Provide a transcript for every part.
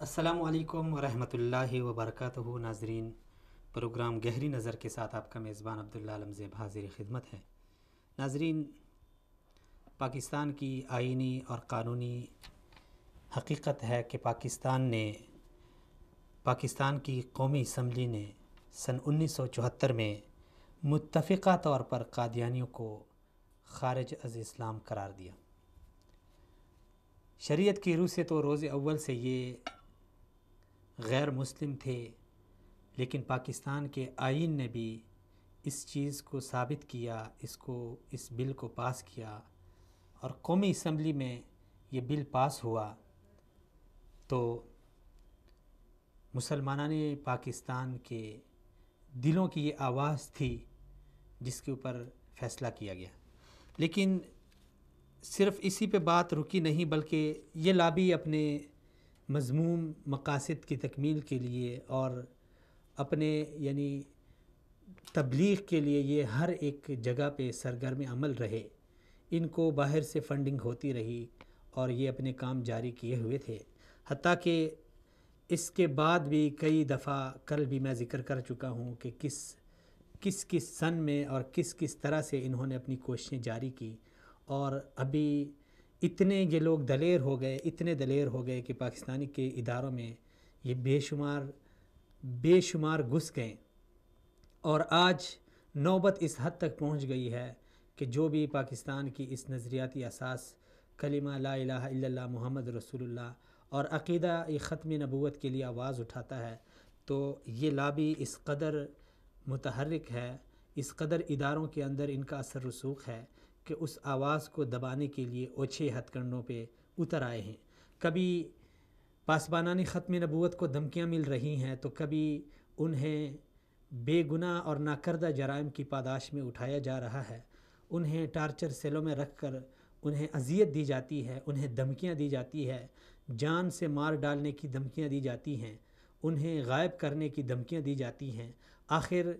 السلام علیکم ورحمۃ اللہ وبرکاتہ ناظرین، پروگرام گہری نظر کے ساتھ آپ کا میزبان عبداللہ عالم زیب حاضر خدمت ہے۔ ناظرین، پاکستان کی آئینی اور قانونی حقیقت ہے کہ پاکستان کی قومی اسمبلی نے سن 1974 میں متفقہ طور پر قادیانیوں کو خارج از اسلام قرار دیا۔ شریعت کی روح سے تو روز اول سے یہ غیر مسلم تھے، لیکن پاکستان کے آئین نے بھی اس چیز کو ثابت کیا، اس بل کو پاس کیا اور قومی اسمبلی میں یہ بل پاس ہوا تو مسلمانان پاکستان کے دلوں کی یہ آواز تھی جس کے اوپر فیصلہ کیا گیا۔ لیکن صرف اسی پہ بات رکی نہیں، بلکہ یہ لابی اپنے مذموم مقاصد کی تکمیل کے لیے اور اپنے تبلیغ کے لیے یہ ہر ایک جگہ پہ سرگرم عمل رہے۔ ان کو باہر سے فنڈنگ ہوتی رہی اور یہ اپنے کام جاری کیے ہوئے تھے، حتیٰ کہ اس کے بعد بھی کئی دفعہ کل بھی میں ذکر کر چکا ہوں کہ کس سن میں اور کس طرح سے انہوں نے اپنی کوششیں جاری کی، اور ابھی اتنے یہ لوگ دلیر ہو گئے کہ پاکستانی کے اداروں میں یہ بے شمار گھس گئے، اور آج نوبت اس حد تک پہنچ گئی ہے کہ جو بھی پاکستان کی اس نظریاتی اساس کلمہ لا الہ الا اللہ محمد رسول اللہ اور عقیدہ ختم نبوت کے لیے آواز اٹھاتا ہے، تو یہ لابی اس قدر متحرک ہے، اس قدر اداروں کے اندر ان کا اثر رسوخ ہے کہ اس آواز کو دبانے کے لیے اوچھے ہتھ کنڈوں پہ اتر آئے ہیں۔ کبھی پاسبانانی ختم نبوت کو دھمکیاں مل رہی ہیں تو کبھی انہیں بے گناہ اور ناکردہ جرائم کی پاداش میں اٹھایا جا رہا ہے، انہیں ٹارچر سیلوں میں رکھ کر انہیں اذیت دی جاتی ہے، انہیں دھمکیاں دی جاتی ہے، جان سے مار ڈالنے کی دھمکیاں دی جاتی ہیں، انہیں غائب کرنے کی دھمکیاں دی جاتی ہیں۔ آخر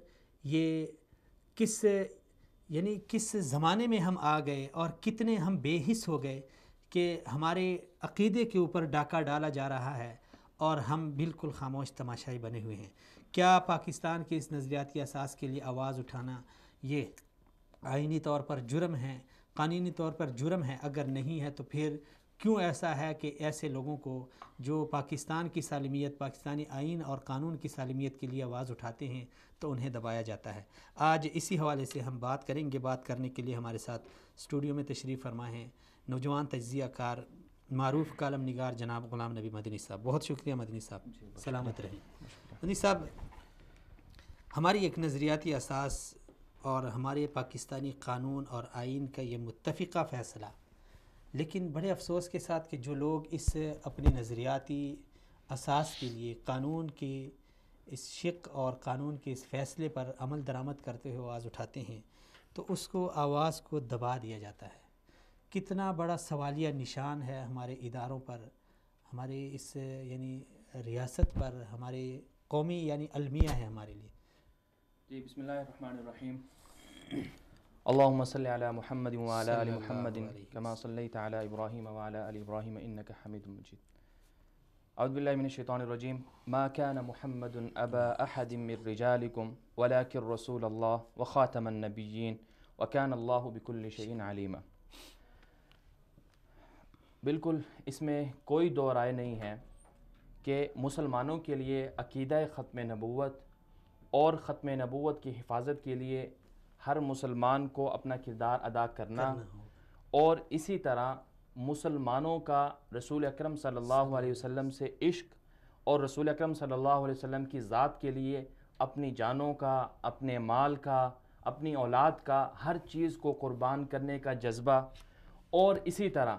یہ کس زمانے میں ہم آ گئے اور کتنے ہم بے حس ہو گئے کہ ہمارے عقیدے کے اوپر ڈاکہ ڈالا جا رہا ہے اور ہم بالکل خاموش تماشائی بنے ہوئے ہیں۔ کیا پاکستان کے اس نظریاتی اساس کے لیے آواز اٹھانا یہ آئینی طور پر جرم ہے، قانونی طور پر جرم ہے؟ اگر نہیں ہے تو پھر کیوں ایسا ہے کہ ایسے لوگوں کو جو پاکستان کی سالمیت، پاکستانی آئین اور قانون کی سالمیت کے لیے آواز اٹھاتے ہیں تو انہیں دبایا جاتا ہے؟ آج اسی حوالے سے ہم بات کریں گے۔ بات کرنے کے لیے ہمارے ساتھ اسٹوڈیو میں تشریف فرما ہیں نوجوان تجزیہ کار، معروف کالم نگار جناب غلام نبی مدنی صاحب۔ بہت شکریہ مدنی صاحب، سلامت رہیں۔ مدنی صاحب، ہماری ایک نظریاتی اساس اور ہمارے پاکستانی قانون اور آئین کا یہ متفقہ فیصلہ، لیکن بڑے افسوس کے ساتھ کہ جو لوگ اس اپنے نظریاتی اساس کے لیے قانون کے اس شق اور قانون کے اس فیصلے پر عمل درآمد کرتے ہوئے آواز اٹھاتے ہیں تو اس کو آواز کو دبا دیا جاتا ہے۔ کتنا بڑا سوالیہ نشان ہے ہمارے اداروں پر، ہمارے اس ریاست پر، ہمارے قومی المیہ ہے ہمارے لیے۔ جی، بسم اللہ الرحمن الرحیم۔ اللہم صلی علی محمد وعلی آل محمد کما صلیت علی ابراہیم وعلی آل ابراہیم انک حمید مجید۔ اعوذ باللہ من الشیطان الرجیم۔ ما کان محمد ابا احد من رجالکم ولکن رسول اللہ وخاتم النبیین وکان اللہ بکل شیء علیما۔ بالکل اس میں کوئی دو رائے نہیں ہے کہ مسلمانوں کے لیے عقیدہ ختم نبوت اور ختم نبوت کی حفاظت کے لیے ہر مسلمان کو اپنا کردار ادا کرنا اور اسی طرح مسلمانوں کا رسول اکرم صلی اللہ علیہ وسلم سے عشق اور رسول اکرم صلی اللہ علیہ وسلم کی ذات کے لیے اپنی جانوں کا، اپنے مال کا، اپنی اولاد کا، ہر چیز کو قربان کرنے کا جذبہ، اور اسی طرح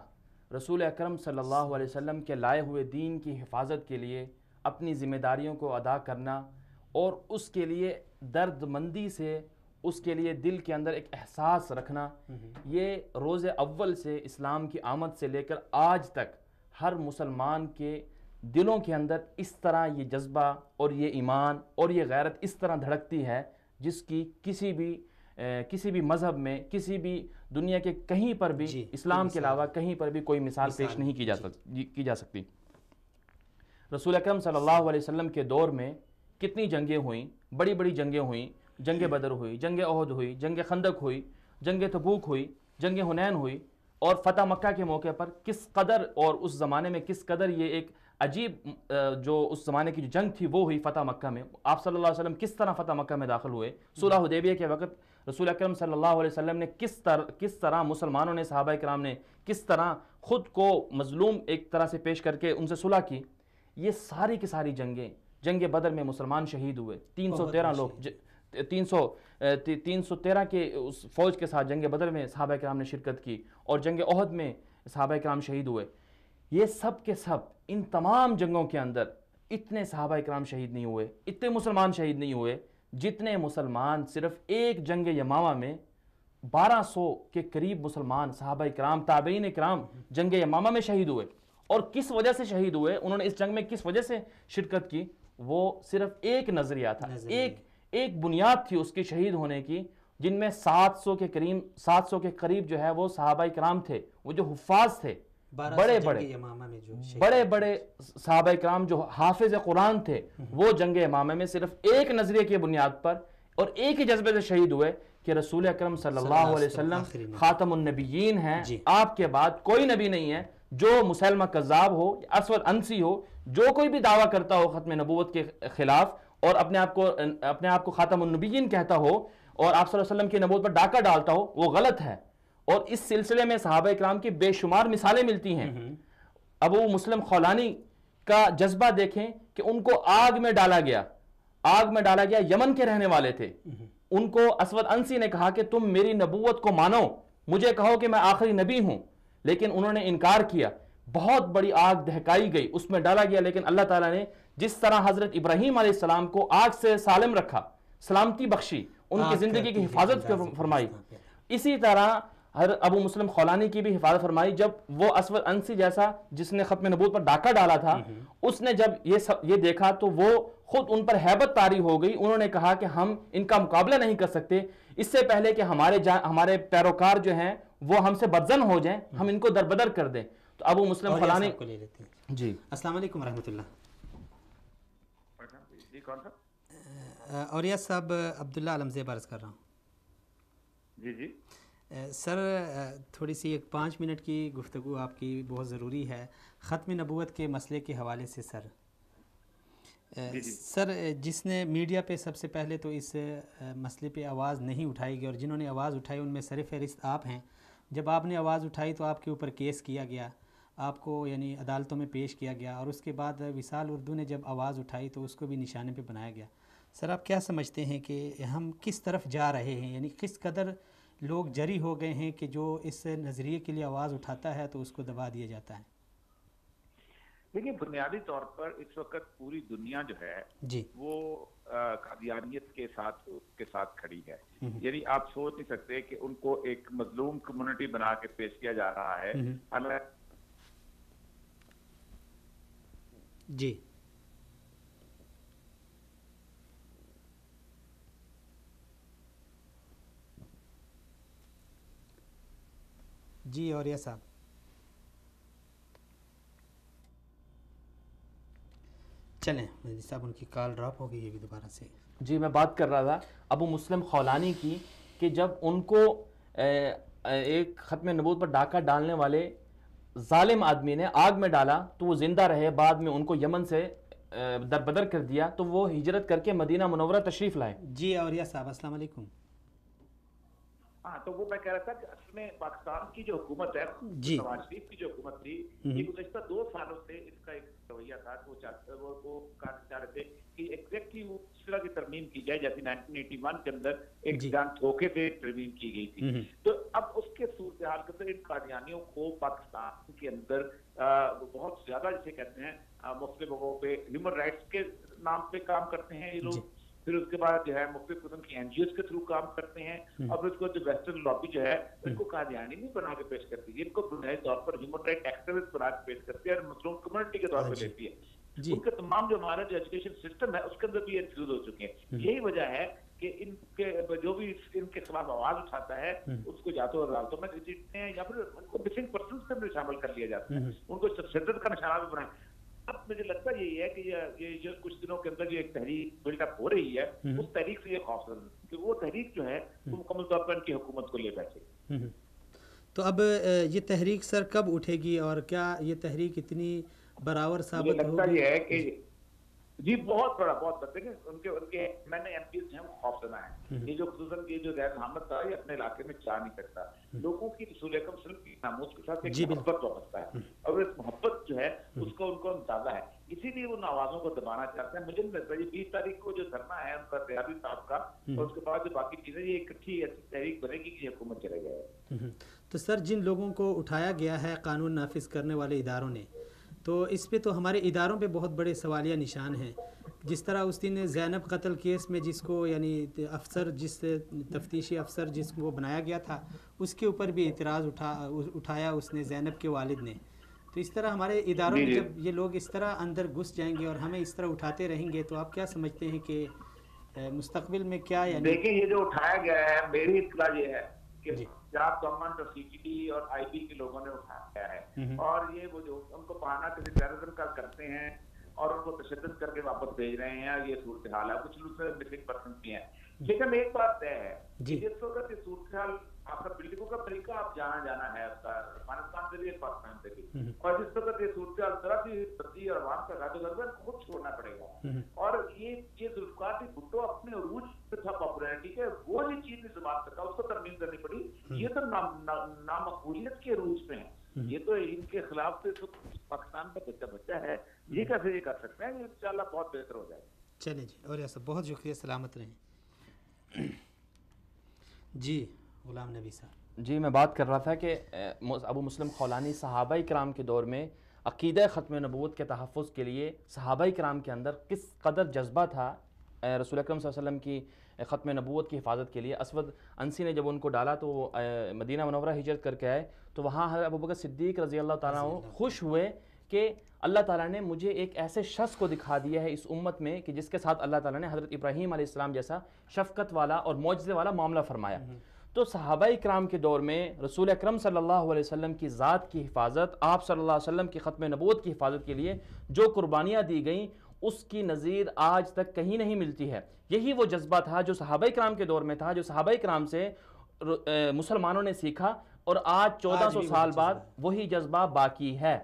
رسول اکرم صلی اللہ علیہ وسلم کے لائے ہوئے دین کی حفاظت کے لیے اپنی ذمہ داریوں کو ادا کرنا اور اس کے لیے درد مندی سے اس کے لیے دل کے اندر ایک احساس رکھنا، یہ روز اول سے اسلام کی آمد سے لے کر آج تک ہر مسلمان کے دلوں کے اندر اس طرح یہ جذبہ اور یہ ایمان اور یہ غیرت اس طرح دھڑکتی ہے جس کی کسی بھی مذہب میں، کسی بھی دنیا کے کہیں پر بھی، اسلام کے علاوہ کہیں پر بھی کوئی مثال پیش نہیں کی جا سکتی۔ رسول اکرم صلی اللہ علیہ وسلم کے دور میں کتنی جنگیں ہوئیں، بڑی بڑی جنگیں ہوئیں، جنگ بدر ہوئی، جنگ احد ہوئی، جنگ خندق ہوئی، جنگ تبوک ہوئی، جنگ حنین ہوئی، اور فتح مکہ کے موقع پر کس قدر، اور اس زمانے میں کس قدر یہ ایک عجیب جو اس زمانے کی جو جنگ تھی وہ ہوئی فتح مکہ میں. آپ صلی اللہ علیہ وسلم کس طرح فتح مکہ میں داخل ہوئے. صلح حدیبیہ کے وقت رسول اکرم صلی اللہ علیہ وسلم نے کس طرح مسلمانوں نے، صحابہ کرام نے کس طرح خود کو مظلوم ایک طرح سے پیش کر کے ان سے صلح کی. یہ ساری کی ساری جنگیں، جنگ بدر میں مسلمان شہید ہوئے، 313 لوگ، 313 کے اس فوج کے ساتھ جنگ بدر میں صحابہ کرام نے شرکت کی، اور جنگ احد میں صحابہ کرام شہید ہوئے. یہ سب کے سب ان تمام جنگوں کے اندر اتنے صحابہ کرام شہید نہیں ہوئے، اتنے مسلمان شہید نہیں ہوئے جتنے مسلمان صرف ایک جنگ یمامہ میں 1200 کے قریب مسلمان صحابہ کرام، تابعین کرام جنگ یمامہ میں شہید ہوئے. اور کس وجہ سے شہید ہوئے، انہوں نے اس جنگ میں کس وجہ سے شرکت کی؟ وہ صرف ایک نظریہ تھا، ایک بنیاد تھی اس کے شہید ہونے کی، جن میں 700 کے قریب جو ہے وہ صحابہ کرام تھے، وہ جو حفاظ تھے، بڑے بڑے صحابہ کرام جو حافظ قرآن تھے، وہ جنگ یمامہ میں صرف ایک نظریے کی بنیاد پر اور ایک ہی جذبے سے شہید ہوئے کہ رسول اکرم صلی اللہ علیہ وسلم خاتم النبیین ہیں، آپ کے بعد کوئی نبی نہیں ہے. جو مسلمہ کذاب ہو، اسود انسی ہو، جو کوئی بھی دعویٰ کرتا ہو ختم نبوت کے خلاف اور اپنے آپ کو خاتم النبیین کہتا ہو اور آپ صلی اللہ علیہ وسلم کی نبوت پر ڈاکہ ڈالتا ہو، وہ غلط ہے. اور اس سلسلے میں صحابہ اکرام کی بے شمار مثالیں ملتی ہیں. ابو مسلم خولانی کا جذبہ دیکھیں کہ ان کو آگ میں ڈالا گیا، یمن کے رہنے والے تھے. ان کو اسود انسی نے کہا کہ تم میری نبوت کو مانو، مجھے کہو کہ میں آخری نبی ہوں، لیکن انہوں نے انکار کیا. بہت بڑی آگ دہکائی گئی، اس میں ڈالا گیا، لیکن اللہ تعالیٰ نے جس طرح حضرت ابراہیم علیہ السلام کو آگ سے سالم رکھا، سلامتی بخشی، ان کی زندگی کی حفاظت فرمائی، اسی طرح ابو مسلم خولانی کی بھی حفاظت فرمائی. جب وہ اسود انسی جیسا جس نے ختم نبوت پر ڈاکہ ڈالا تھا، اس نے جب یہ دیکھا تو وہ خود ان پر ہیبت طاری ہو گئی. انہوں نے کہا کہ ہم ان کا مقابلہ نہیں کر سکتے، اس سے پہلے کہ ہمارے پیروکار جو ہیں وہ ہم سے بدزن ہو جائیں، ہم ان کو دربدر کر دیں. تو ابو مسلم خولانی کو لے لیتے ہیں. جی السلام علیکم ورحمۃ اللہ. جی کون صاحب؟ اوریہ صاحب، عبداللہ علمزیب عرض کر رہا ہوں. جی سر تھوڑی سی 5 منٹ کی گفتگو آپ کی بہت ضروری ہے ختم نبوت کے مسئلے کے حوالے سے. سر جس نے میڈیا پہ سب سے پہلے تو اس مسئلے پہ آواز نہیں اٹھائی گئی، اور جنہوں نے آواز اٹھائی ان میں سر فہرست آپ ہیں. جب آپ نے آواز اٹھائی تو آپ کے اوپر کیس کیا گیا، آپ کو یعنی عدالتوں میں پیش کیا گیا، اور اس کے بعد وصال اردو نے جب آواز اٹھائی تو اس کو بھی نشانے پہ بنایا گیا. سر آپ کیا سمجھتے ہیں کہ ہم کس طرف جا رہے ہیں، یعنی کس قدر لوگ جری ہو گئے ہیں کہ جو اس نظریے کے لیے آواز اٹھاتا ہے تو اس کو دبا دیا جاتا ہے؟ دیکھیے، بنیادی طور پر اس وقت پوری دنیا جو ہے جی وہ قادیانیت کے ساتھ کھڑی ہے. یعنی آپ سوچ نہیں سکتے کہ ان کو ایک مظلوم کمیونٹی بنا کے پیش کیا جا رہا ہے. جی جی اوریہ صاحب چلیں صاحب، ان کی کال ڈراپ ہو گئی ہے دوبارہ سے. جی میں بات کر رہا تھا ابو مسلم خولانی کی کہ جب ان کو ایک ختم نبوت پر ڈاکہ ڈالنے والے ظالم آدمی نے آگ میں ڈالا تو وہ زندہ رہے، بعد میں ان کو یمن سے دربدر کر دیا تو وہ ہجرت کر کے مدینہ منورہ تشریف لائے. جی اوریہ صاحب السلام علیکم. ہاں تو وہ میں کہہ رہا تھا کہ اصل میں پاکستان کی جو حکومت ہے، نواز شریف کی جو حکومت تھی، یہ گزشتہ 2 سالوں سے اس کا ایک رویہ تھا کہ وہ چاہ رہے تھے کہ ایگزیکٹلی اس طرح کی ترمیم کی جائے جیسے 1981 کے اندر ایک جان دھوکے سے ترمیم کی گئی تھی. تو اب اس کے صورتحال کے اندر ان قادیانیوں کو پاکستان کے اندر بہت زیادہ جسے کہتے ہیں مختلف لوگوں پہ ہیومن رائٹس کے نام پہ کام کرتے ہیں یہ لوگ. پھر اس کے بعد جو ہے مختلف قسم کی این جی اوز کے تھرو کام کرتے ہیں، اور پھر اس کو جو ویسٹرن لابی جو ہے ان کو قادیانی نہیں بنا کے پیش کرتی ہے، ان کو بنیادی طور پر ہیومن رائٹ ایکٹیوسٹ بنا کے پیش کرتی ہے اور مظلوم کمیونٹی کے طور پہ لیتی ہے. ان کا تمام جو ہمارا جو ایجوکیشن سسٹم ہے اس کے اندر بھی انفیوز ہو چکے ہیں. یہی وجہ ہے کہ ان کے جو بھی ان کے خلاف آواز اٹھاتا ہے اس کو یا تو عدالتوں میں گھسیٹتے ہیں یا پھر ان کو مسنگ پرسنز کے اندر شامل کر لیا جاتا ہے، ان کو شدت کا نشانہ بھی بنایا. اب مجھے لگتا یہی ہے کہ یہ جو کچھ دنوں کے اندر جو ایک تحریک بلڈ اپ ہو رہی ہے اس تحریک سے یہ خوف کہ وہ تحریک جو ہے وہ مکمل طور پر ان کی حکومت کو لے بیٹھے. تو اب یہ تحریک سر کب اٹھے گی اور کیا یہ تحریک اتنی براور ثابت ہوگی؟ مجھے لگتا یہ ہے کہ جی بہت بڑا دیکھیں ان کے میں نے ایم پیز ہیں وہ خوف زدہ ہیں. یہ جو خصوصاً یہ جو غیر محمد تھا یہ اپنے علاقے میں چاہ نہیں سکتا. لوگوں کی رسول اکرم صلی اللہ علیہ وسلم کی ناموس کے ساتھ ایک محبت وابستہ ہے اور اس محبت جو ہے اس کو ان کو اندازہ ہے, اسی لیے وہ آوازوں کو دبانا چاہتے ہیں. مجھے نہیں لگتا یہ 20 تاریخ کو جو دھرنا ہے ان کا ریاضی صاحب کا اور اس کے بعد جو باقی چیزیں یہ اکٹھی ایسی تحریک بنے گی کہ حکومت چلے گئے. تو سر جن لوگوں کو اٹھایا گیا ہے قانون نافذ کرنے والے اداروں نے, تو اس پہ تو ہمارے اداروں پہ بہت بڑے سوالیہ نشان ہیں. جس طرح اس دن زینب قتل کیس میں جس کو یعنی افسر جس تفتیشی افسر جس کو بنایا گیا تھا اس کے اوپر بھی اعتراض اٹھایا اس نے, زینب کے والد نے. تو اس طرح ہمارے اداروں میں جب یہ لوگ اس طرح اندر گھس جائیں گے اور ہمیں اس طرح اٹھاتے رہیں گے تو آپ کیا سمجھتے ہیں کہ مستقبل میں کیا یعنی؟ دیکھیں یہ جو اٹھایا گیا ہے میری اطلاع یہ ہے کہ پنجاب گورنمنٹ اور سی ٹی ڈی اور آئی بی کے لوگوں نے اٹھایا ہے اور یہ وہ جو ان کو بہانہ کسی ٹیررزم کا کرتے ہیں اور ان کو تشدد کر کے واپس بھیج رہے ہیں. یہ صورتحال ہے, کچھ لوگ مسنگ پرسن بھی ہیں. لیکن ایک بات طے ہے جس وقت یہ صورتحال آپ کا بلڈنگوں کا طریقہ آپ جانا ہے اس کا افغانستان سے بھی ایک پاکستان سے بھی, اور جس وقت یہ صورتحال طرح کی بدی اور عوام کا راج و خود چھوڑنا پڑے گا. اور یہ ذوالفقار بھٹو اپنے عروج پہ تھا پاپولرٹی کے, وہ یہ چیز نہیں زبان سکا, اس کو ترمیم کرنی پڑی. یہ تو نامقبولیت کے عروج پہ ہیں. یہ تو ان کے خلاف سے تو پاکستان کا بچہ ہے, یہ کیسے یہ کر سکتے ہیں؟ انشاءاللہ بہت بہتر ہو جائے. چلیں جی, اور ایسا بہت شکریہ, سلامت رہیں. جی غلام نبی صاحب. جی میں بات کر رہا تھا کہ ابو مسلم خولانی صحابہ کرام کے دور میں عقیدہ ختم نبوت کے تحفظ کے لیے صحابہ کرام کے اندر کس قدر جذبہ تھا رسول اکرم صلی اللہ علیہ وسلم کی ختم نبوت کی حفاظت کے لیے. اسود انسی نے جب ان کو ڈالا تو وہ مدینہ منورہ ہجرت کر کے آئے تو وہاں حضرت ابوبکر صدیق رضی اللہ تعالیٰ عنہ خوش ہوئے کہ اللہ تعالیٰ نے مجھے ایک ایسے شخص کو دکھا دیا ہے اس امت میں کہ جس کے ساتھ اللہ تعالیٰ نے حضرت ابراہیم علیہ السلام جیسا شفقت والا اور معجزے والا معاملہ فرمایا. تو صحابہ کرام کے دور میں رسول اکرم صلی اللہ علیہ وسلم کی ذات کی حفاظت, آپ صلی اللہ علیہ وسلم کی ختم نبوت کی حفاظت کے لیے جو قربانیاں دی گئیں اس کی نظیر آج تک کہیں نہیں ملتی ہے. یہی وہ جذبہ تھا جو صحابہ کرام کے دور میں تھا, جو صحابہ کرام سے مسلمانوں نے سیکھا, اور آج 1400 سال بعد وہی جذبہ باقی ہے.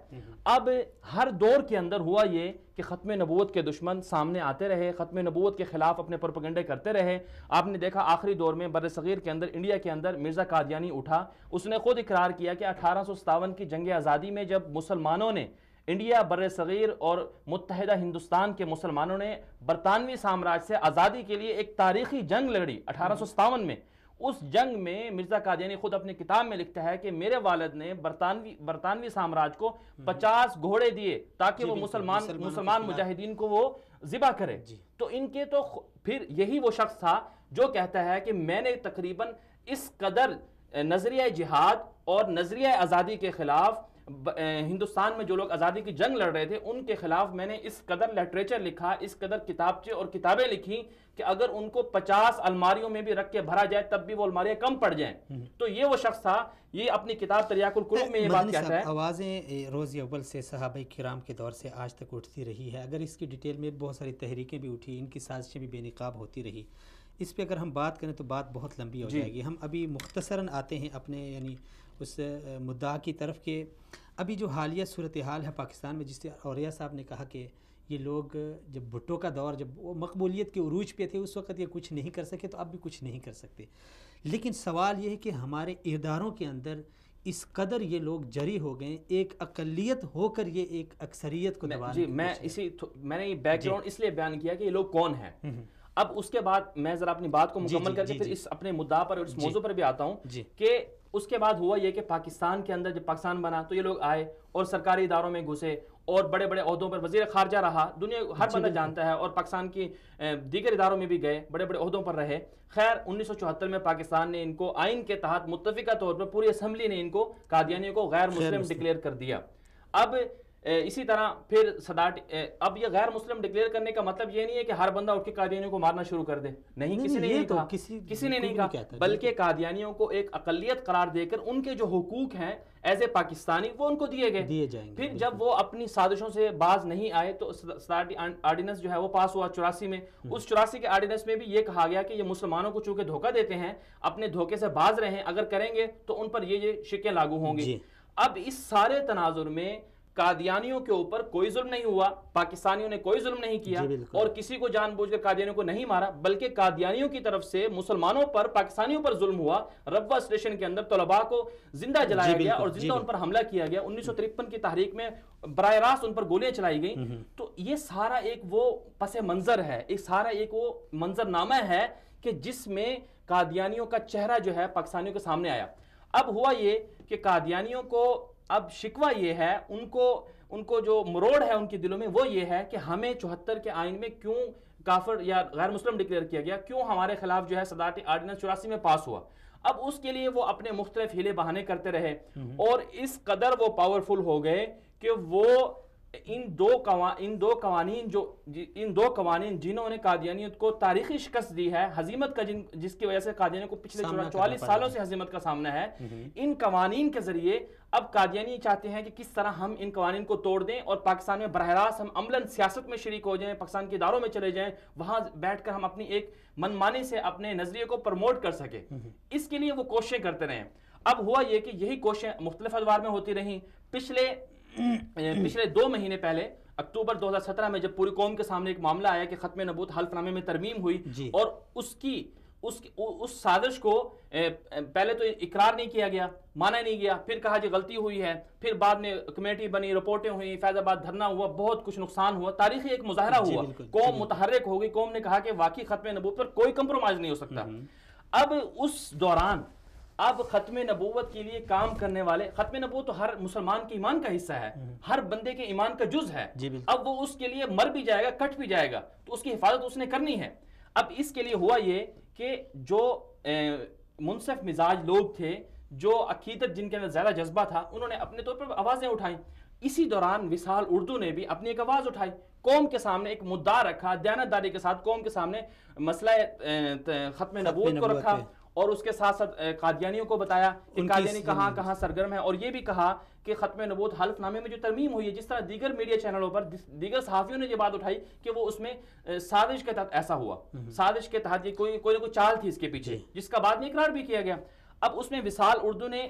اب ہر دور کے اندر ہوا یہ کہ ختم نبوت کے دشمن سامنے آتے رہے, ختم نبوت کے خلاف اپنے پروپیگنڈے کرتے رہے. آپ نے دیکھا آخری دور میں بر صغیر کے اندر, انڈیا کے اندر مرزا قادیانی اٹھا, اس نے خود اقرار کیا کہ 1857 کی جنگ آزادی میں جب مسلمانوں نے انڈیا, بر صغیر اور متحدہ ہندوستان کے مسلمانوں نے برطانوی سامراج سے آزادی کے لیے ایک تاریخی جنگ لڑی 1857 میں, اس جنگ میں مرزا قادیانی خود اپنی کتاب میں لکھتا ہے کہ میرے والد نے برطانوی سامراج کو 50 گھوڑے دیے تاکہ وہ مسلمان مجاہدین کو وہ ذبح کرے. تو ان کے تو پھر یہی وہ شخص تھا جو کہتا ہے کہ میں نے تقریباً اس قدر نظریہ جہاد اور نظریہ آزادی کے خلاف, ہندوستان میں جو لوگ آزادی کی جنگ لڑ رہے تھے ان کے خلاف میں نے اس قدر لٹریچر لکھا, اس قدر کتابچے اور کتابیں لکھی کہ اگر ان کو 50 الماریوں میں بھی رکھ کے بھرا جائے تب بھی وہ الماریاں کم پڑ جائیں. تو یہ وہ شخص تھا, یہ اپنی کتاب تریاق القلوب میں یہ بات کہتا ہے. آوازیں روز اول سے صحابہ کرام کے دور سے آج تک اٹھتی رہی ہے. اگر اس کی ڈیٹیل میں بہت ساری تحریکیں بھی اٹھی, ان کی سازشیں بھی بے نقاب ہوتی رہی. اس پہ اگر ہم بات کریں تو بات بہت لمبی ہو جائے گی. ہم ابھی مختصراً آتے ہیں اپنے یعنی اس مدعا کی طرف کہ ابھی جو حالیہ صورتحال ہے پاکستان میں, جس سے اوریہ صاحب نے کہا کہ یہ لوگ جب بھٹو کا دور, جب وہ مقبولیت کے عروج پہ تھے اس وقت یہ کچھ نہیں کر سکے, تو اب بھی کچھ نہیں کر سکتے. لیکن سوال یہ ہے کہ ہمارے اداروں کے اندر اس قدر یہ لوگ جری ہو گئے, ایک اقلیت ہو کر یہ ایک اکثریت کو دبانے. جی میں نے یہ بیک گراؤنڈ اس لیے بیان کیا کہ یہ لوگ کون ہیں. اب اس کے بعد میں ذرا اپنی بات کو مکمل کر کے پھر اس اپنے مدعا پر اور اس موضوع پر بھی آتا ہوں کہ اس کے بعد ہوا یہ کہ پاکستان کے اندر جب پاکستان بنا تو یہ لوگ آئے اور سرکاری اداروں میں گھسے اور بڑے بڑے عہدوں پر وزیر خارجہ رہا, دنیا ہر بندہ جانتا ہے, اور پاکستان کی دیگر اداروں میں بھی گئے, بڑے بڑے عہدوں پر رہے. خیر 1974 میں پاکستان نے ان کو آئین کے تحت متفقہ طور پر پوری اسمبلی نے ان کو قادیانیوں کو غیر مسلم ڈکلیئر کر دیا. اب اسی طرح پھر اب یہ غیر مسلم ڈکلیئر کرنے کا مطلب یہ نہیں ہے کہ ہر بندہ اٹھ کے قادیانیوں کو مارنا شروع کر دے، نہیں، کسی نے نہیں کہا، کسی نے نہیں کہا، بلکہ قادیانیوں کو ایک اقلیت قرار دے کر ان کے جو حقوق ہیں ایز اے پاکستانی وہ ان کو دیے گئے. پھر جب وہ اپنی سازشوں سے باز نہیں آئے تو صدارتی آرڈیننس جو ہے وہ پاس ہوا 84 میں. اس 84 کے آرڈیننس میں بھی یہ کہا گیا کہ یہ مسلمانوں کو چونکہ دھوکہ دیتے ہیں اپنے دھوکے سے باز رہیں، اگر کریں گے تو ان پر یہ شکیں لاگو ہوں گی. اب اس سارے تناظر میں قادیانیوں کے اوپر کوئی ظلم نہیں ہوا، پاکستانیوں نے کوئی ظلم نہیں کیا اور کسی کو جان بوجھ کر قادیانیوں کو نہیں مارا، بلکہ قادیانیوں کی طرف سے مسلمانوں پر، پاکستانیوں پر ظلم ہوا. ربوہ اسٹیشن کے اندر طلباء کو زندہ جلایا گیا اور زندہ ان پر حملہ کیا گیا. 1953 کی تحریک میں براہ راست ان پر گولیاں چلائی گئیں. تو یہ سارا ایک وہ پس منظر ہے، ایک سارا ایک وہ منظرنامہ ہے کہ جس میں قادیانیوں کا چہرہ جو ہے پاکستانیوں کے سامنے آیا. اب ہوا یہ کہ قادیانیوں کو اب شکوہ یہ ہے، ان کو جو مروڑ ہے ان کے دلوں میں وہ یہ ہے کہ ہمیں 74 کے آئین میں کیوں کافر یا غیر مسلم ڈکلیئر کیا گیا، کیوں ہمارے خلاف جو ہے صدارتی آرڈیننس 84 میں پاس ہوا. اب اس کے لیے وہ اپنے مختلف ہیلے بہانے کرتے رہے اور اس قدر وہ پاورفل ہو گئے کہ وہ ان دو قوانین جنہوں نے قادیانیت کو تاریخی شکست دی ہے، ہزیمت کا جس کی وجہ سے قادیانیوں کو پچھلے 44 سالوں سے ہزیمت کا سامنا ہے، ان قوانین کے ذریعے اب قادیانی چاہتے ہیں کہ کس طرح ہم ان قوانین کو توڑ دیں اور پاکستان میں براہ راست ہم عملاً سیاست میں شریک ہو جائیں، پاکستان کے اداروں میں چلے جائیں، وہاں بیٹھ کر ہم اپنی ایک منمانی سے اپنے نظریے کو پروموٹ کر سکیں. اس کے لیے وہ کوششیں کرتے رہے. اب ہوا یہ کہ یہی کوششیں مختلف ادوار میں ہوتی رہیں. پچھلے 2 مہینے پہلے اکتوبر 2017 میں جب پوری قوم کے سامنے ایک معاملہ آیا کہ ختم نبوت حلف نامے میں ترمیم ہوئی اور اس سازش کو پہلے تو اقرار نہیں کیا گیا، مانا نہیں گیا، پھر کہا جی غلطی ہوئی ہے، پھر بعد میں کمیٹی بنی، رپورٹیں ہوئی، فیض آباد دھرنا ہوا، بہت کچھ نقصان ہوا، تاریخی ایک مظاہرہ ہوا، قوم متحرک ہو گئی، قوم نے کہا کہ واقعی ختم نبوت پر کوئی کمپرومائز نہیں ہو سکتا. اب اس دوران اب ختم نبوت کے لیے کام کرنے والے، ختم نبوت تو ہر مسلمان کے ایمان کا حصہ ہے، ہر بندے کے ایمان کا جز ہے. اب وہ اس کے لیے مر بھی جائے گا، کٹ بھی جائے گا، تو اس کی حفاظت اس نے کرنی ہے. اب اس کے لیے ہوا یہ کہ جو منصف مزاج لوگ تھے، جو عقیدت جن کے اندر زیادہ جذبہ تھا، انہوں نے اپنے طور پر آوازیں اٹھائیں. اسی دوران وصال اردو نے بھی اپنی ایک آواز اٹھائی، قوم کے سامنے ایک مدعا رکھا، دیانتداری کے ساتھ قوم کے سامنے مسئلہ ختم نبوت کو رکھا اور اس کے ساتھ ساتھ قادیانیوں کو بتایا کہ قادیانی کہاں کہاں سرگرم ہے، اور یہ بھی کہا کہ ختم نبوت حلف نامے میں جو ترمیم ہوئی ہے، جس طرح دیگر میڈیا چینلوں پر دیگر صحافیوں نے یہ بات اٹھائی کہ وہ اس میں سازش کے تحت ایسا ہوا، سازش کے تحت یہ کوئی نہ کوئی چال تھی اس کے پیچھے، جس کا بعد میں اقرار بھی کیا گیا. اب اس میں وصال اردو نے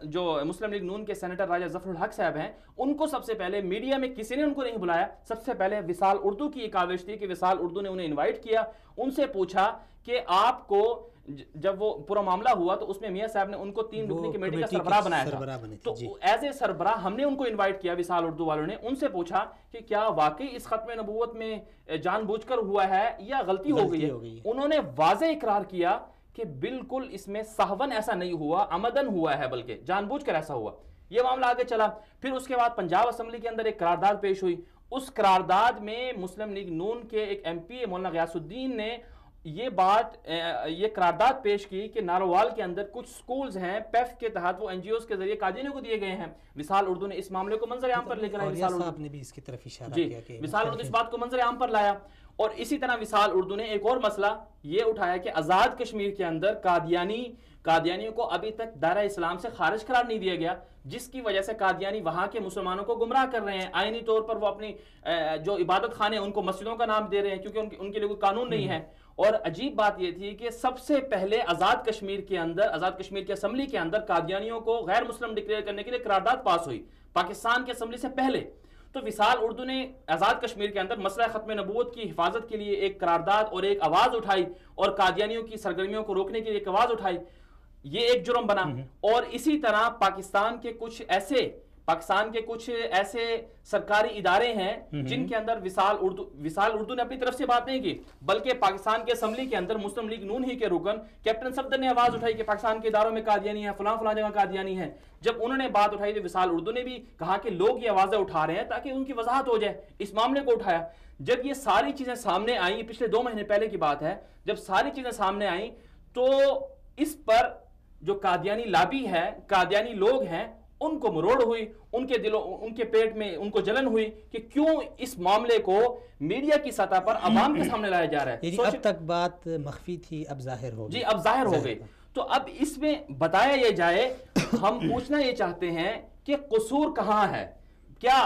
جو مسلم لیگ نون کے سینیٹر راجہ ظفر الحق صاحب ہیں، ان کو سب سے پہلے میڈیا میں کسی نے ان کو نہیں بلایا، سب سے پہلے وصال اردو کی ایک آویش تھی کہ وصال اردو نے انہیں انوائٹ کیا، ان سے پوچھا کہ آپ کو جب وہ پورا معاملہ ہوا تو اس میں میاں صاحب نے ان کو 3 رکنی کمیٹی کا سربراہ بنایا تھا، تو ایز اے سربراہ ہم نے ان کو انوائٹ کیا، وصال اردو والوں نے، ان سے پوچھا کہ کیا واقعی اس ختم نبوت میں جان بوجھ کر ہوا ہے یا غلطی ہو گئی ہے. انہوں نے واضح اقرار کیا کہ بالکل اس میں سہون ایسا نہیں ہوا، عمدن ہوا ہے، بلکہ جان بوجھ کر ایسا ہوا. یہ معاملہ آگے چلا. پھر اس کے بعد پنجاب اسمبلی کے اندر ایک قرارداد پیش ہوئی. اس قرارداد میں مسلم لیگ نون کے ایک ایم پی مولانا غیاث الدین نے یہ قرارداد پیش کی کہ نارووال کے اندر کچھ سکولز ہیں، پیف کے تحت وہ NGOs کے ذریعے قادیانیوں کو دیے گئے ہیں. وصال اردو نے اس معاملے کو منظر عام پر لے کر آئے، وصال اردو نے بھی اس کی طرف اشارہ کیا کہ وصال اردو اس بات کو منظر عام پر لایا. اور اسی طرح وصال اردو نے ایک اور مسئلہ یہ اٹھایا کہ آزاد کشمیر کے اندر قادیانیوں کو ابھی تک دائرہ اسلام سے خارج قرار نہیں دیا گیا، جس کی وجہ سے قادیانی وہاں کے مسلمانوں کو گمراہ کر رہے ہیں. آئینی طور پر وہ اپنی جو عبادت خانے ان کو مسجدوں کا نام دے رہے ہیں کیونکہ ان کے لیے کوئی قانون نہیں ہے. اور عجیب بات یہ تھی کہ سب سے پہلے آزاد کشمیر کے اسمبلی کے اندر قادیانیوں کو غیر مسلم ڈکلیئر کرنے کے لیے قرارداد پاس ہوئی پاکستان کے اسمبلی سے پہلے. تو وصال اردو نے آزاد کشمیر کے اندر مسئلہ ختم نبوت کی حفاظت کے لیے ایک قرارداد اور ایک آواز اٹھائی اور قادیانیوں کی سرگرمیوں کو روکنے کے لیے ایک آواز اٹھائی. یہ ایک جرم بنا. اور اسی طرح پاکستان کے کچھ ایسے سرکاری ادارے ہیں جن کے اندر وصال اردو نے اپنی طرف سے بات نہیں کی، بلکہ پاکستان کے اسمبلی کے اندر مسلم لیگ نون ہی کے رکن کیپٹن صفدر نے آواز اٹھائی کہ پاکستان کے اداروں میں قادیانی ہیں، فلاں جگہ قادیانی ہیں. جب انہوں نے بات اٹھائی تو وصال اردو نے بھی کہا کہ لوگ یہ آوازیں اٹھا رہے ہیں تاکہ ان کی وضاحت ہو جائے. اس معاملے کو اٹھایا. جب یہ ساری چیزیں سامنے آئیں، پچھلے 2 مہینے پہلے کی بات ہے، جب ساری چیزیں سامنے آئیں تو اس پر جو قادیانی لابی ہے، قادیانی لوگ ہیں، ان کو مروڑ ہوئی، ان کے دلوں ان کے پیٹ میں ان کو جلن ہوئی کہ کیوں اس معاملے کو میڈیا کی سطح پر عوام کے سامنے لایا جا رہا ہے. اب تک بات مخفی تھی، اب ظاہر ہو گئی. جی اب ظاہر ہو گئی. تو اب اس میں بتایا یہ جائے، ہم پوچھنا یہ چاہتے ہیں کہ قصور کہاں ہے؟ کیا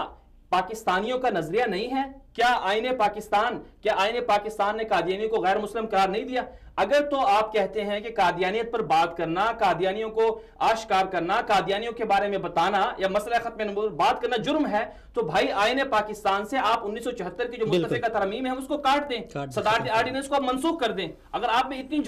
پاکستانیوں کا نظریہ نہیں ہے؟ کیا آئین پاکستان نے قادیانی کو غیر مسلم قرار نہیں دیا؟ اگر تو آپ کہتے ہیں کہ قادیانیت پر بات کرنا، قادیانیوں کو آشکار کرنا، قادیانیوں کے بارے میں بتانا یا مسئلہ ختم نبوت بات کرنا جرم ہے، تو بھائی آئین پاکستان سے آپ 1974 کی جو متفقہ ترمیم ہے اس کو کاٹ دیں، صدارتی آرڈیننس کو آپ منسوخ کر دیں. اگر آپ میں اتنی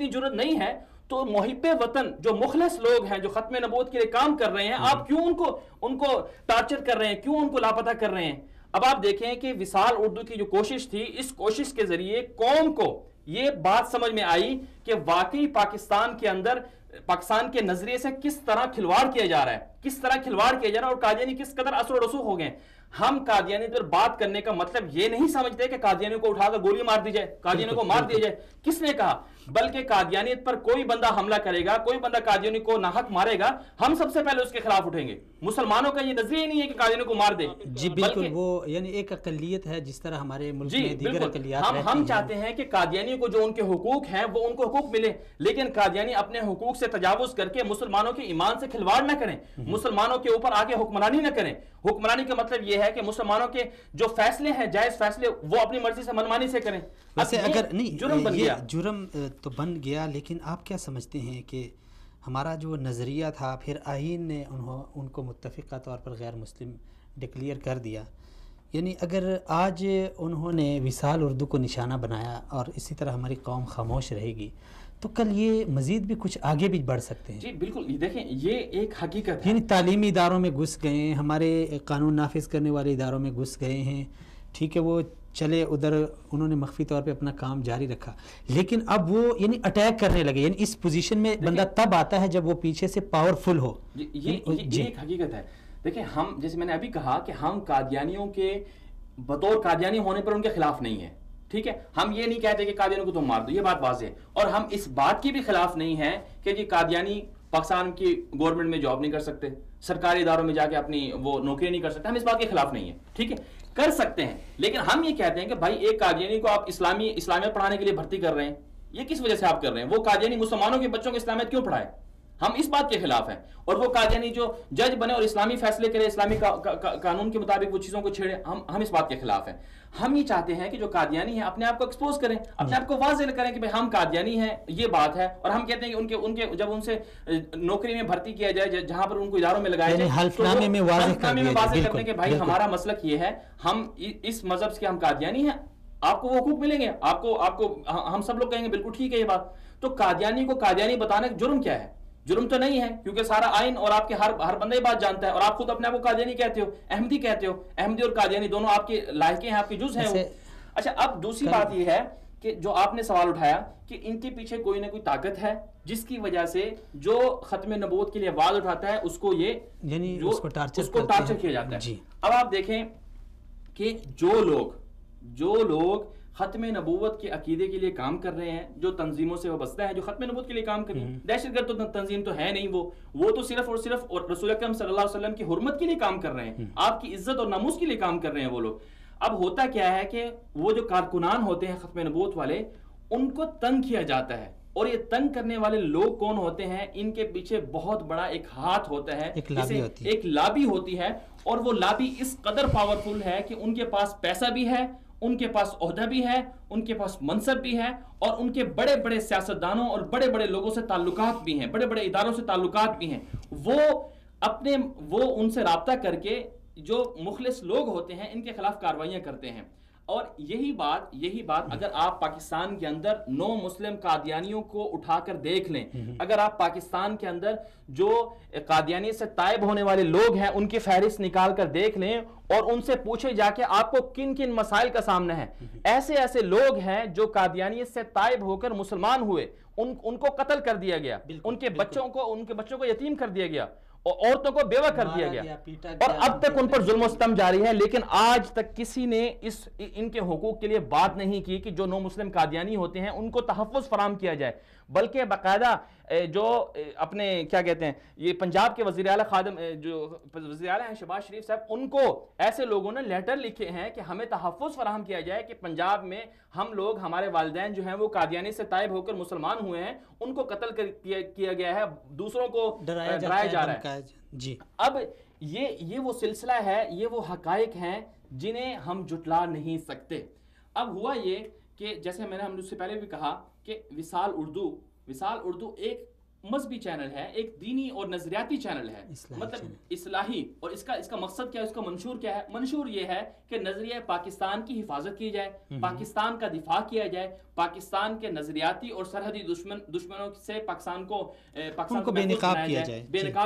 جرت نہیں ہے تو محب وطن جو مخلص لوگ ہیں جو ختم نبوت کے لیے کام کر رہے ہیں، آپ کیوں ان کو ٹارچر کر رہے ہیں، کیوں ان کو لاپتہ کر رہے ہیں؟ اب آپ دیکھیں کہ وصال اردو کی جو کوشش تھی، اس کوشش کے ذریعے قوم کو یہ بات سمجھ میں آئی کہ واقعی پاکستان کے نظریے سے کس طرح کھلواڑ کیا جا رہا ہے، اور قادیانی کس قدر اثر و رسوخ ہو گئے. ہم قادیانی پر بات کرنے کا مطلب یہ نہیں سمجھتے کہ قادیانیوں کو اٹھا کر گولی مار دی جائے، قادیانیوں کو مار دیا جائے. کس نے کہا؟ بلکہ قادیانیت پر کوئی بندہ حملہ کرے گا، کوئی بندہ قادیانی کو ناحق مارے گا، ہم سب سے پہلے اس کے خلاف اٹھیں گے. مسلمانوں کا یہ نظریہ نہیں ہے کہ قادیانیوں کو مار دے. جی بالکل، وہ یعنی ایک اقلیت ہے جس طرح ہمارے ملک میں دیگر اقلیات رہتی ہیں. ہم چاہتے ہیں کہ قادیانیوں کو جو ان کے حقوق ہیں وہ ان کو حقوق ملے، لیکن قادیانی اپنے حقوق سے تجاوز کر کے مسلمانوں کے ایمان سے کھلواڑ نہ کریں، مسلمانوں کے اوپر آگے حکمرانی نہ کریں. حکمرانی کا مطلب یہ ہے کہ مسلمانوں کے جو فیصلے ہیں، جائز فیصلے، وہ اپنی مرضی سے منمانی سے کریں. ویسے اگر نہیں جرم بن گیا، جرم تو بن گیا، لیکن آپ کیا سمجھتے ہیں کہ ہمارا جو نظریہ تھا، پھر آئین نے ان کو متفقہ طور پر غیر مسلم ڈکلیئر کر دیا، یعنی اگر آج انہوں نے وصال اردو کو نشانہ بنایا اور اسی طرح ہماری قوم خاموش رہے گی تو کل یہ مزید بھی کچھ آگے بھی بڑھ سکتے ہیں. جی بالکل، دیکھیں یہ ایک حقیقت ہے. یعنی تعلیمی اداروں میں گھس گئے ہیں، ہمارے قانون نافذ کرنے والے اداروں میں گھس گئے ہیں، ٹھیک ہے، وہ چلے ادھر، انہوں نے مخفی طور پہ اپنا کام جاری رکھا، لیکن اب وہ یعنی اٹیک کرنے لگے. یعنی اس پوزیشن میں بندہ تب آتا ہے جب وہ پیچھے سے پاورفل ہو. یہ ایک حقیقت ہے. دیکھیں ہم، جیسے میں نے ابھی کہا کہ ہم قادیانیوں کے بطور قادیانی ہونے پر ان کے خلاف نہیں ہیں، ٹھیک ہے، ہم یہ نہیں کہتے کہ قادیانیوں کو تم مار دو، یہ بات واضح ہے. اور ہم اس بات کی بھی خلاف نہیں ہیں کہ جی قادیانی پاکستان کی گورنمنٹ میں جاب نہیں کر سکتے، سرکاری اداروں میں جا کے اپنی وہ نوکری نہیں کر سکتے. ہم اس بات کے خلاف نہیں ہیں، ٹھیک ہے، کر سکتے ہیں. لیکن ہم یہ کہتے ہیں کہ بھائی ایک قادیانی کو آپ اسلامیت پڑھانے کے لیے بھرتی کر رہے ہیں، یہ کس وجہ سے آپ کر رہے ہیں؟ وہ قادیانی مسلمانوں کے بچوں کو اسلامیت کیوں پڑھائے؟ ہم اس بات کے خلاف ہیں. اور وہ قادیانی جو جج بنے اور اسلامی فیصلے کرے، اسلامی قانون کے مطابق وہ چیزوں کو چھیڑے، ہم اس بات کے خلاف ہیں. ہم یہ چاہتے ہیں کہ جو قادیانی ہیں اپنے آپ کو ایکسپوز کریں، اپنے آپ کو واضح کریں کہ ہم قادیانی ہیں، یہ بات ہے. اور ہم کہتے ہیں کہ ان کے جب ان سے نوکری میں بھرتی کیا جائے، جہاں پر ان کو اداروں میں لگایا جائے، حلفنامے میں واضح کرتے ہیں کہ بھائی ہمارا مسلک یہ ہے، ہم اس مذہب سے ہم قادیانی ہیں، آپ کو وہ حقوق ملیں گے. آپ کو ہم سب لوگ کہیں گے بالکل ٹھیک ہے یہ بات. تو قادیانی کو قادیانی بتانے کا جرم کیا ہے؟ جرم تو نہیں ہے، کیونکہ سارا آئین اور آپ کے ہر بندہ یہ بات جانتا ہے. اور آپ خود اپنے آپ کو قادیانی کہتے ہو، احمدی کہتے ہو. احمدی اور قادیانی دونوں آپ کے لاحقے ہیں، آپ کے جز ہیں وہ. اچھا، اب دوسری بات یہ ہے کہ جو آپ نے سوال اٹھایا کہ ان کے پیچھے کوئی نہ کوئی طاقت ہے جس کی وجہ سے جو ختم نبوت کے لیے آواز اٹھاتا ہے اس کو یہ یعنی اس کو ٹارچر کیا جاتا ہے. اب آپ دیکھیں کہ جو لوگ ختم نبوت کے عقیدے کے لیے کام کر رہے ہیں، جو تنظیموں سے وابستہ ہیں، جو ختم نبوت کے لیے کام کر رہے ہیں، دہشت گرد تو تنظیم تو ہے نہیں، وہ تو صرف اور صرف رسول اکرم صلی اللہ علیہ وسلم کی حرمت کے لیے کام کر رہے ہیں، آپ کی عزت اور ناموس کے لیے کام کر رہے ہیں وہ لوگ. اب ہوتا کیا ہے کہ وہ جو کارکنان ہوتے ہیں ختم نبوت والے، ان کو تنگ کیا جاتا ہے. اور یہ تنگ کرنے والے لوگ کون ہوتے ہیں؟ ان کے پیچھے بہت بڑا ایک ہاتھ ہوتا ہے، ایک لابی ہوتی ہے. اور وہ لابی اس قدر پاورفل ہے کہ ان کے پاس پیسہ بھی ہے، ان کے پاس عہدہ بھی ہے، ان کے پاس منصب بھی ہے، اور ان کے بڑے بڑے سیاستدانوں اور بڑے بڑے لوگوں سے تعلقات بھی ہیں، بڑے بڑے اداروں سے تعلقات بھی ہیں. وہ ان سے رابطہ کر کے جو مخلص لوگ ہوتے ہیں ان کے خلاف کارروائیاں کرتے ہیں. اور یہی بات اگر آپ پاکستان کے اندر نو مسلم قادیانیوں کو اٹھا کر دیکھ لیں، اگر آپ پاکستان کے اندر جو قادیانی سے تائب ہونے والے لوگ ہیں ان کی فہرست نکال کر دیکھ لیں اور ان سے پوچھے جا کے آپ کو کن کن مسائل کا سامنا ہے. ایسے لوگ ہیں جو قادیانیت سے تائب ہو کر مسلمان ہوئے، ان کو قتل کر دیا گیا، ان کے بچوں کو یتیم کر دیا گیا، عورتوں کو بیوہ کر دیا گیا، اور اب تک ان پر ظلم و ستم جاری ہے. لیکن آج تک کسی نے ان کے حقوق کے لیے بات نہیں کی کہ جو نو مسلم قادیانی ہوتے ہیں ان کو تحفظ فراہم کیا جائے. بلکہ باقاعدہ جو اپنے کیا کہتے ہیں یہ پنجاب کے وزیر اعلیٰ خادم جو وزیر اعلیٰ ہیں شہباز شریف صاحب، ان کو ایسے لوگوں نے لیٹر لکھے ہیں کہ ہمیں تحفظ فراہم کیا جائے کہ پنجاب میں ہم لوگ، ہمارے والدین جو ہیں وہ قادیانی سے تائب ہو کر مسلمان ہوئے ہیں، ان کو قتل کیا گیا ہے، دوسروں کو ڈرایا جا رہا ہے جی۔ اب یہ وہ سلسلہ ہے، یہ وہ حقائق ہیں جنہیں ہم جھٹلا نہیں سکتے۔ اب ہوا یہ کہ جیسے میں نے ہم سے پہلے بھی کہا کہ وصال اردو ایک مذہبی چینل ہے، ایک دینی اور نظریاتی چینل ہے، مطلب اصلاحی، اور اس کا مقصد کیا ہے، اس کا منشور کیا ہے؟ منشور یہ ہے کہ نظریہ پاکستان کی حفاظت کی جائے، پاکستان کا دفاع کیا جائے، پاکستان کے نظریاتی اور سرحدی دشمنوں سے پاکستان کو بے نقاب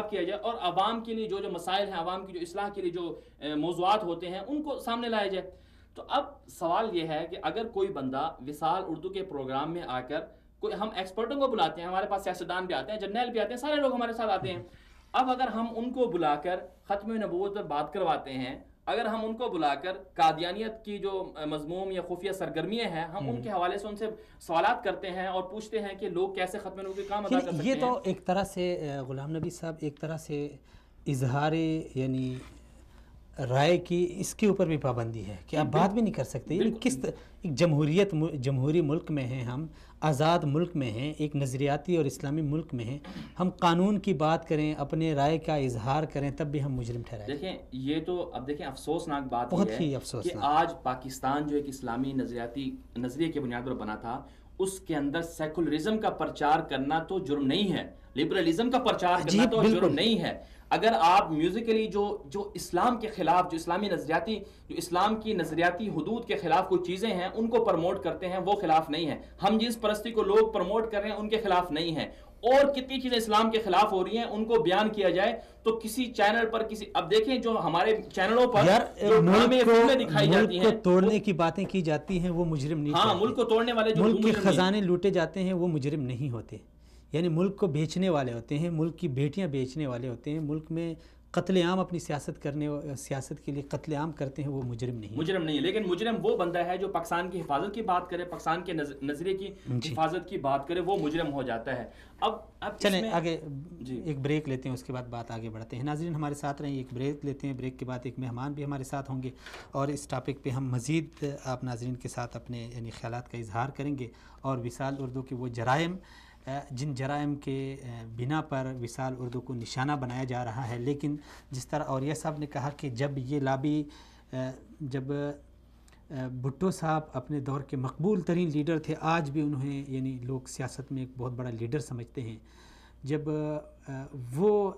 کیا جائے، اور عوام کے لیے جو مسائل ہیں، عوام کی جو اصلاح کے لیے جو موضوعات ہوتے ہیں ان کو سامنے لایا جائے۔ تو اب سوال یہ ہے کہ اگر کوئی بندہ وصال اردو کے پروگرام میں آ کر، ہم ایکسپرٹوں کو بلاتے ہیں، ہمارے پاس سیاستدان بھی آتے ہیں، جرنیل بھی آتے ہیں، سارے لوگ ہمارے ساتھ آتے ہیں، اب اگر ہم ان کو بلا کر ختم نبوت پر بات کرواتے ہیں، اگر ہم ان کو بلا کر قادیانیت کی جو مذموم یا خفیہ سرگرمیاں ہیں، ہم ان کے حوالے سے ان سے سوالات کرتے ہیں اور پوچھتے ہیں کہ لوگ کیسے ختم نبوت کے کام ادا کر سکتے ہیں، یہ تو ایک طرح سے غلام نبی صاحب ایک طرح سے اظہار یعنی رائے کی اس کے اوپر بھی پابندی ہے کہ آپ بات بھی نہیں کر سکتے، یعنی کس ایک جمہوری ملک میں ہیں، ہم آزاد ملک میں ہیں، ایک نظریاتی اور اسلامی ملک میں ہیں، ہم قانون کی بات کریں، اپنے رائے کا اظہار کریں، تب بھی ہم مجرم ٹھہرائیں۔ دیکھیں یہ تو اب دیکھیں افسوسناک بات بہت یہ ہی ہے افسوسناک کہ آج پاکستان جو ایک اسلامی نظریے کے بنیاد پر بنا تھا، اس کے اندر سیکولرزم کا پرچار کرنا تو جرم نہیں ہے، لبرلزم کا پرچار کرنا تو جرم نہیں ہے۔ اگر آپ میوزیکلی جو اسلام کے خلاف، جو اسلام کی نظریاتی حدود کے خلاف کوئی چیزیں ہیں ان کو پروموٹ کرتے ہیں، وہ خلاف نہیں ہے۔ ہم جنس پرستی کو لوگ پروموٹ کر رہے ہیں ان کے خلاف نہیں ہیں، اور کتنی چیزیں اسلام کے خلاف ہو رہی ہیں ان کو بیان کیا جائے تو کسی چینل پر اب دیکھیں جو ہمارے چینلوں پر جو ڈرامے فلمیں دکھائی جاتی ہیں، ملک کو توڑنے کی باتیں کی جاتی ہیں، وہ مجرم نہیں، ہاں ملک کو توڑنے والے جو ملک کے خزانے لوٹے جاتے ہیں وہ مجرم نہیں ہوتے، یعنی ملک کو بیچنے والے ہوتے ہیں، ملک کی بیٹیاں بیچنے والے ہوتے ہیں، ملک میں قتل عام اپنی سیاست کے لیے قتل عام کرتے ہیں، وہ مجرم نہیں ہے۔ لیکن مجرم وہ بندہ ہے جو پاکستان کی حفاظت کی بات کرے، پاکستان کے نظریے کی حفاظت کی بات کرے، وہ مجرم ہو جاتا ہے۔ اب چلیں آگے ایک بریک لیتے ہیں، اس کے بعد بات آگے بڑھتے ہیں۔ ناظرین ہمارے ساتھ رہیں، ایک بریک لیتے ہیں، بریک کے بعد ایک مہمان بھی ہمارے ساتھ ہوں گے، اور اس ٹاپک پہ ہم مزید آپ ناظرین کے ساتھ اپنے یعنی خیالات کا اظہار کریں گے، اور وصال اردو کے وہ جرائم، جن جرائم کے بنا پر وصال اردو کو نشانہ بنایا جا رہا ہے، لیکن جس طرح اولیاء صاحب نے کہا کہ جب یہ لابی، جب بھٹو صاحب اپنے دور کے مقبول ترین لیڈر تھے، آج بھی انہیں یعنی لوگ سیاست میں ایک بہت بڑا لیڈر سمجھتے ہیں، جب وہ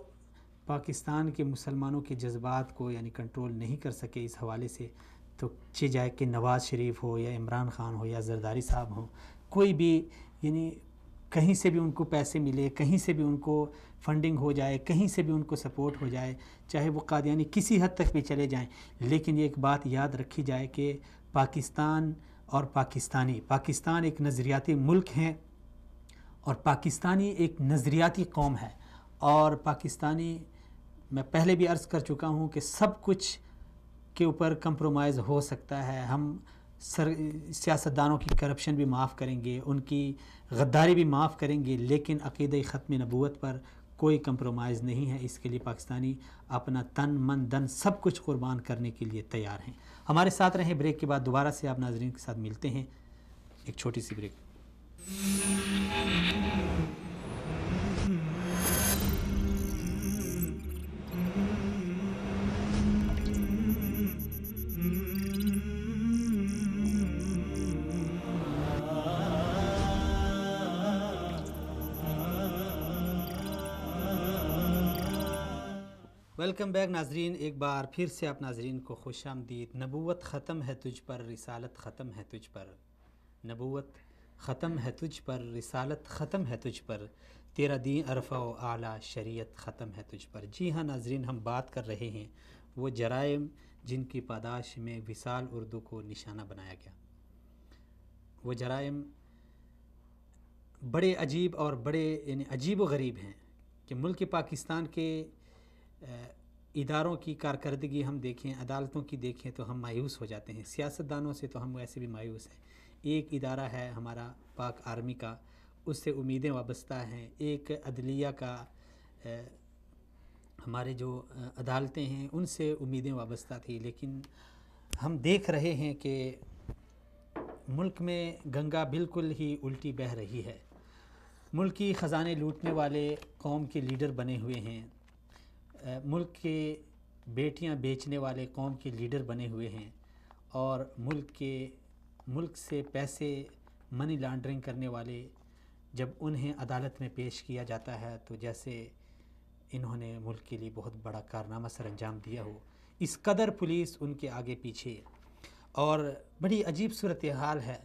پاکستان کے مسلمانوں کے جذبات کو یعنی کنٹرول نہیں کر سکے اس حوالے سے، تو چاہے کہ نواز شریف ہو یا عمران خان ہو یا زرداری صاحب ہوں، کوئی بھی یعنی کہیں سے بھی ان کو پیسے ملے، کہیں سے بھی ان کو فنڈنگ ہو جائے، کہیں سے بھی ان کو سپورٹ ہو جائے، چاہے وہ قادیانی کسی حد تک بھی چلے جائیں، لیکن یہ ایک بات یاد رکھی جائے کہ پاکستان اور پاکستان ایک نظریاتی ملک ہیں، اور پاکستانی ایک نظریاتی قوم ہے، اور پاکستانی، میں پہلے بھی عرض کر چکا ہوں کہ سب کچھ کے اوپر کمپرومائز ہو سکتا ہے، ہم سیاستدانوں کی کرپشن بھی معاف کریں گے، ان کی غداری بھی معاف کریں گے، لیکن عقیدہ ختم نبوت پر کوئی کمپرومائز نہیں ہے۔ اس کے لیے پاکستانی اپنا تن من دن سب کچھ قربان کرنے کے لیے تیار ہیں۔ ہمارے ساتھ رہیں، بریک کے بعد دوبارہ سے آپ ناظرین کے ساتھ ملتے ہیں، ایک چھوٹی سی بریک۔ ویلکم بیک ناظرین، ایک بار پھر سے آپ ناظرین کو خوش آمدید۔ نبوت ختم ہے تجھ پر، رسالت ختم ہے تجھ پر، نبوت ختم ہے تجھ پر، رسالت ختم ہے تجھ پر، تیرا دین عرفہ و اعلیٰ، شریعت ختم ہے تجھ پر۔ جی ہاں ناظرین، ہم بات کر رہے ہیں وہ جرائم جن کی پاداش میں وصال اردو کو نشانہ بنایا گیا۔ وہ جرائم بڑے عجیب اور بڑے یعنی عجیب و غریب ہیں کہ ملک پاکستان کے اداروں کی کارکردگی ہم دیکھیں، عدالتوں کی دیکھیں تو ہم مایوس ہو جاتے ہیں، سیاستدانوں سے تو ہم ویسے بھی مایوس ہیں۔ ایک ادارہ ہے ہمارا پاک آرمی کا، اس سے امیدیں وابستہ ہیں، ایک عدلیہ کا ہمارے جو عدالتیں ہیں ان سے امیدیں وابستہ تھی، لیکن ہم دیکھ رہے ہیں کہ ملک میں گنگا بالکل ہی الٹی بہہ رہی ہے۔ ملک کی خزانے لوٹنے والے قوم کے لیڈر بنے ہوئے ہیں، ملک کے بیٹیاں بیچنے والے قوم کے لیڈر بنے ہوئے ہیں، اور ملک سے پیسے منی لانڈرنگ کرنے والے جب انہیں عدالت میں پیش کیا جاتا ہے تو جیسے انہوں نے ملک کے لیے بہت بڑا کارنامہ سر انجام دیا ہو، اس قدر پولیس ان کے آگے پیچھے، اور بڑی عجیب صورتحال ہے۔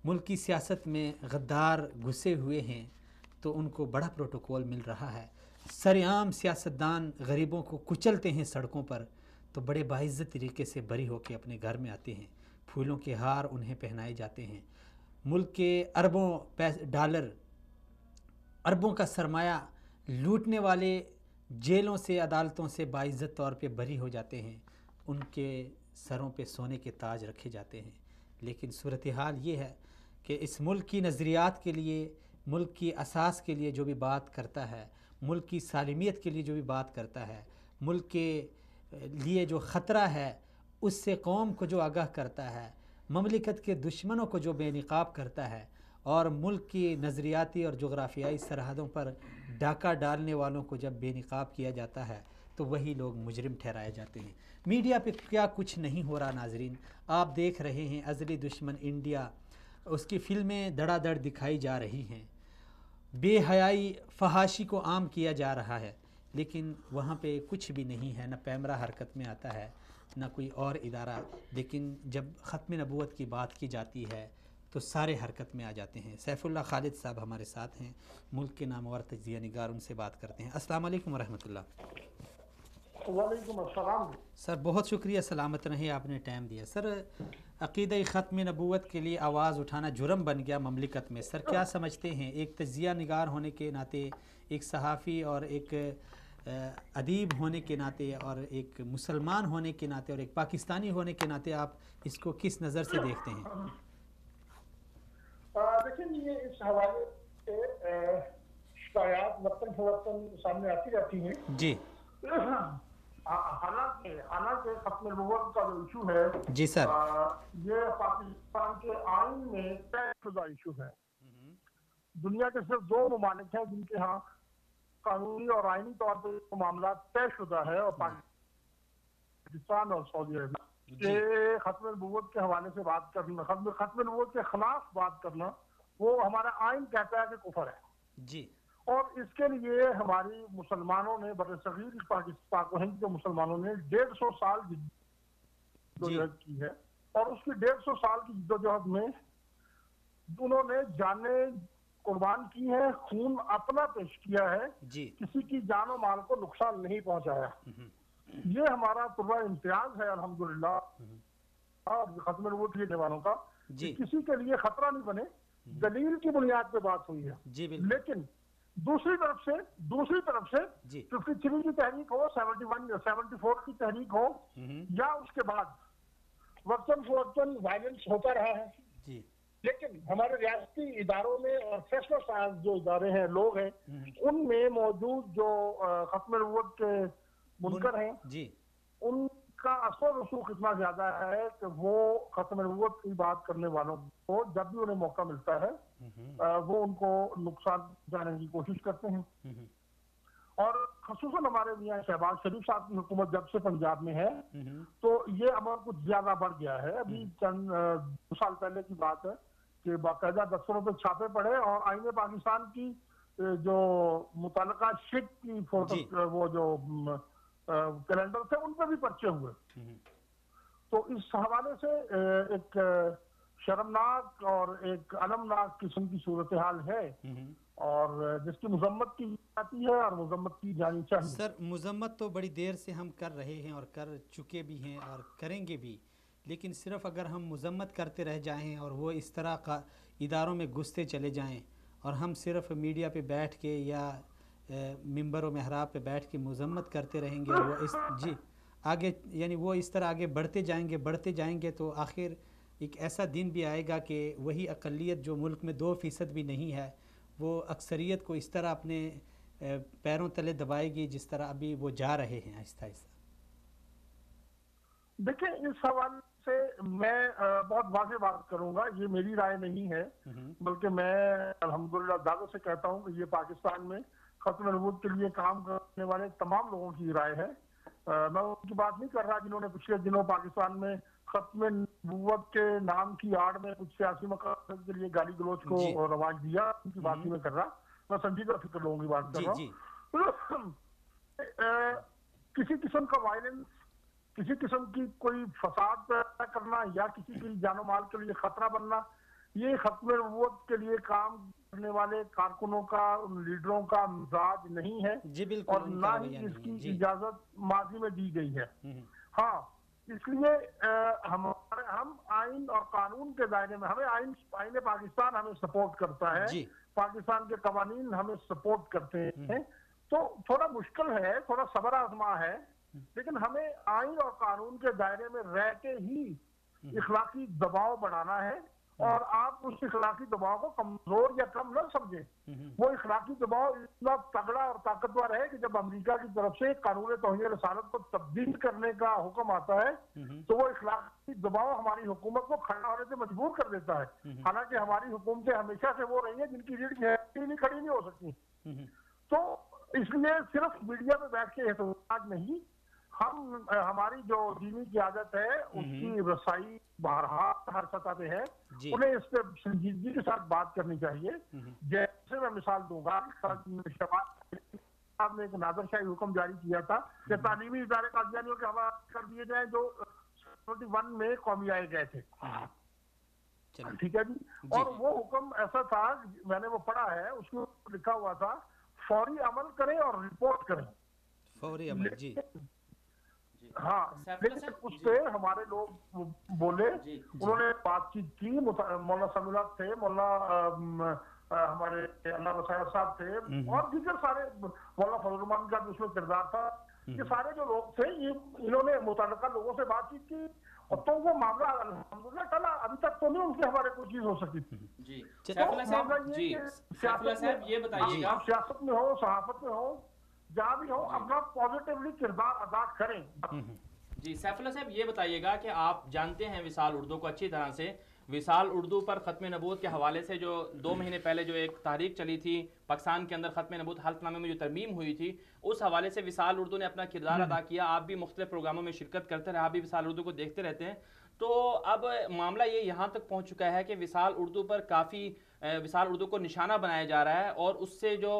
ملک کی سیاست میں غدار گھسے ہوئے ہیں تو ان کو بڑا پروٹوکول مل رہا ہے، سرعام سیاستدان غریبوں کو کچلتے ہیں سڑکوں پر تو بڑے باعزت طریقے سے بری ہو کے اپنے گھر میں آتے ہیں، پھولوں کے ہار انہیں پہنائے جاتے ہیں۔ ملک کے اربوں ڈالر، اربوں کا سرمایہ لوٹنے والے جیلوں سے، عدالتوں سے باعزت طور پہ بری ہو جاتے ہیں، ان کے سروں پہ سونے کے تاج رکھے جاتے ہیں۔ لیکن صورتحال یہ ہے کہ اس ملک کی نظریات کے لیے، ملک کی اساس کے لیے جو بھی بات کرتا ہے، ملک کی سالمیت کے لیے جو بھی بات کرتا ہے، ملک کے لیے جو خطرہ ہے اس سے قوم کو جو آگاہ کرتا ہے، مملکت کے دشمنوں کو جو بے نقاب کرتا ہے، اور ملک کی نظریاتی اور جغرافیائی سرحدوں پر ڈاکہ ڈالنے والوں کو جب بے نقاب کیا جاتا ہے تو وہی لوگ مجرم ٹھہرائے جاتے ہیں۔ میڈیا پہ کیا کچھ نہیں ہو رہا ناظرین، آپ دیکھ رہے ہیں ازلی دشمن انڈیا، اس کی فلمیں دڑا دڑ دکھائی جا رہی ہیں، بے حیائی فحاشی کو عام کیا جا رہا ہے، لیکن وہاں پہ کچھ بھی نہیں ہے، نہ پیمرا حرکت میں آتا ہے نہ کوئی اور ادارہ، لیکن جب ختم نبوت کی بات کی جاتی ہے تو سارے حرکت میں آ جاتے ہیں۔ سیف اللہ خالد صاحب ہمارے ساتھ ہیں، ملک کے نامور تجزیہ نگار، ان سے بات کرتے ہیں۔ السلام علیکم ورحمۃ اللہ۔ وعلیکم السلام۔ سر بہت شکریہ، سلامت رہیں، آپ نے ٹائم دیا۔ سر عقیدہ ختم نبوت کے لیے آواز اٹھانا جرم بن گیا مملکت میں، سر کیا سمجھتے ہیں؟ ایک تجزیہ نگار ہونے کے ناطے، ایک صحافی اور ایک ادیب ہونے کے ناطے، اور ایک مسلمان ہونے کے ناطے، اور ایک پاکستانی ہونے کے ناطے آپ اس کو کس نظر سے دیکھتے ہیں؟ دیکھیں یہ اس حوالے سے شکایات وقتاً فوقتاً سامنے آتی رہتی ہیں جی، حالانکہ ختم نبوت کا جو ایشو ہے جی سر، یہ پاکستان کے آئین میں طے شدہ ایشو ہے۔ دنیا کے صرف 2 ممالک ہیں جن کے ہاں قانونی اور آئینی طور پر معاملات طے شدہ ہے، اور پاکستان اور سعودی عرب کہ ختم نبوت کے حوالے سے بات کرنا، ختم نبوت کے خلاف بات کرنا، وہ ہمارا آئین کہتا ہے کہ کفر ہے جی، اور اس کے لیے ہماری مسلمانوں نے برصغیر پاک و ہند کے مسلمانوں نے 150 سال جدوجہد کی ہے، اور اس کی 150 سال کی جدوجہد میں انہوں نے جانیں قربان کی ہے، خون اپنا پیش کیا ہے، جی، کسی کی جان و مال کو نقصان نہیں پہنچایا۔ یہ ہمارا پورا امتیاز ہے الحمدللہ ختم نبوت کے والوں کا، کسی کے لیے خطرہ نہیں بنے، دلیل کی بنیاد پہ بات ہوئی ہے۔ لیکن دوسری طرف سے 53 کی تحریک ہو، 71 یا 74 کی تحریک ہو، یا اس کے بعد وقتاً فوقتاً وائلنس ہوتا رہا ہے، لیکن ہمارے ریاستی اداروں میں اور فیصلہ ساز جو ادارے ہیں، لوگ ہیں، ان میں موجود جو ختم نبوت کے منکر ہیں، ان کا اثر و رسوخ اتنا زیادہ ہے کہ وہ ختم نبوت کی بات کرنے والوں کو جب بھی انہیں موقع ملتا ہے وہ ان کو نقصان پہنچانے کی کوشش کرتے ہیں۔ اور خصوصاً ہمارے میاں شہباز شریف صاحب کی حکومت جب سے پنجاب میں ہے تو یہ عمل کچھ زیادہ بڑھ گیا ہے۔ ابھی چند 2 سال پہلے کی بات ہے کہ باقاعدہ دفتروں پہ چھاپے پڑے اور آئین پاکستان کی جو متعلقہ شک کی فوٹو وہ جو کیلنڈر تھے ان پہ بھی پرچے ہوئے۔ تو اس حوالے سے ایک شرمناک اور ایک المناک قسم کی صورتحال ہے، اور جس کی مذمت کی جاتی ہے اور مذمت کی جانی چاہیے۔ سر مذمت تو بڑی دیر سے ہم کر رہے ہیں اور کر چکے بھی ہیں اور کریں گے بھی، لیکن صرف اگر ہم مذمت کرتے رہ جائیں اور وہ اس طرح کا اداروں میں گھستے چلے جائیں اور ہم صرف میڈیا پہ بیٹھ کے یا ممبر و محراب پہ بیٹھ کے مذمت کرتے رہیں گے، وہ آگے یعنی وہ اس طرح آگے بڑھتے جائیں گے تو آخر ایک ایسا دن بھی آئے گا کہ وہی اقلیت جو ملک میں 2% بھی نہیں ہے، وہ اکثریت کو اس طرح اپنے پیروں تلے دبائے گی جس طرح ابھی وہ جا رہے ہیں آہستہ آہستہ؟ دیکھیں اس حوالے سے میں بہت واضح بات کروں گا، یہ میری رائے نہیں ہے، بلکہ میں الحمدللہ دعوے سے کہتا ہوں کہ یہ پاکستان میں ختم نبوت کے لیے کام کرنے والے تمام لوگوں کی رائے ہے۔ میں ان کی بات نہیں کر رہا جنہوں نے پچھلے دنوں پاکستان میں ختم نبوت کے نام کی آڑ میں کچھ سیاسی مقاصد کے لیے گالی گلوچ کو رواج دیا، ان کی بات نہیں میں کر رہا، میں سنجیدہ فکر لوگوں کی بات کر رہا ہوں۔ کسی قسم کا وائلنس، کسی قسم کی کوئی فساد پیدا کرنا یا کسی کی جان و مال کے لیے خطرہ بننا، یہ ختم نبوت کے لیے کام کرنے والے کارکنوں کا، ان لیڈروں کا مزاج نہیں ہے، اور نہ ہی اس کی اجازت ماضی میں دی گئی ہے۔ ہاں، اس لیے ہم آئین اور قانون کے دائرے میں، ہمیں آئین پاکستان ہمیں سپورٹ کرتا ہے، پاکستان کے قوانین ہمیں سپورٹ کرتے ہیں، تو تھوڑا مشکل ہے، تھوڑا صبر آزما ہے، لیکن ہمیں آئین اور قانون کے دائرے میں رہ کے ہی اخلاقی دباؤ بڑھانا ہے، اور آپ اس اخلاقی دباؤ کو کمزور یا کم نہ سمجھیں۔ وہ اخلاقی دباؤ اتنا تگڑا اور طاقتور ہے کہ جب امریکہ کی طرف سے قانون توہین رسالت کو تبدیل کرنے کا حکم آتا ہے تو وہ اخلاقی دباؤ ہماری حکومت کو کھڑا ہونے سے مجبور کر دیتا ہے، حالانکہ ہماری حکومتیں ہمیشہ سے وہ رہی ہیں جن کی ریڑھ کھڑی نہیں ہو سکتی۔ تو اس لیے صرف میڈیا میں بیٹھ کے احتجاج نہیں، ہماری جو دینی قیادت ہے اس کی رسائی بہرحال ہر سطح پہ ہے، انہیں اس پہ سنجیدگی کے ساتھ بات کرنی چاہیے۔ جیسے میں مثال دوں گا، آپ نے ایک نادر شاہی حکم جاری کیا تھا کہ تعلیمی ادارے قادیانیوں کے حوالے کر دیے جائیں جو 71 میں قومی آئے گئے تھے، ٹھیک ہے جی، اور وہ حکم ایسا تھا، میں نے وہ پڑھا ہے، اس کو لکھا ہوا تھا فوری عمل کریں اور رپورٹ کریں، فوری عمل، جی ہاں، لیکن اس پہ ہمارے لوگ بولے، انہوں نے بات چیت کی، مولانا سمیلات تھے، مولانا ہمارے اللہ وسائر صاحب تھے، اور دیگر سارے، مولانا فضل الرحمان کا بھی اس میں کردار تھا، یہ سارے جو لوگ تھے، انہوں نے متعلقہ لوگوں سے بات چیت کی، اور تو وہ معاملہ الحمدللہ ٹلا، ابھی تک تو نہیں ان کے ہمارے کوئی چیز ہو سکی تھی۔ جی سیف اللہ صاحب یہ بتائیے، آپ سیاست میں ہو، صحافت میں ہو، جہاں بھی ہو، اپنا پازیٹیولی کردار ادا کریں۔ جی سیف اللہ صاحب یہ بتائیے گا کہ آپ جانتے ہیں وصال اردو کو اچھی طرح سے، وصال اردو پر ختم نبوت کے حوالے سے جو 2 مہینے پہلے جو ایک تحریک چلی تھی پاکستان کے اندر، ختم نبوت حلف نامے میں جو ترمیم ہوئی تھی، اس حوالے سے وصال اردو نے اپنا کردار ادا کیا، آپ بھی مختلف پروگراموں میں شرکت کرتے رہے، آپ بھی وصال اردو کو دیکھتے رہتے ہیں، تو اب معاملہ یہ یہاں تک پہنچ چکا ہے کہ وصال اردو پر کافی وصال اردو کو نشانہ بنایا جا رہا ہے، اور اس سے جو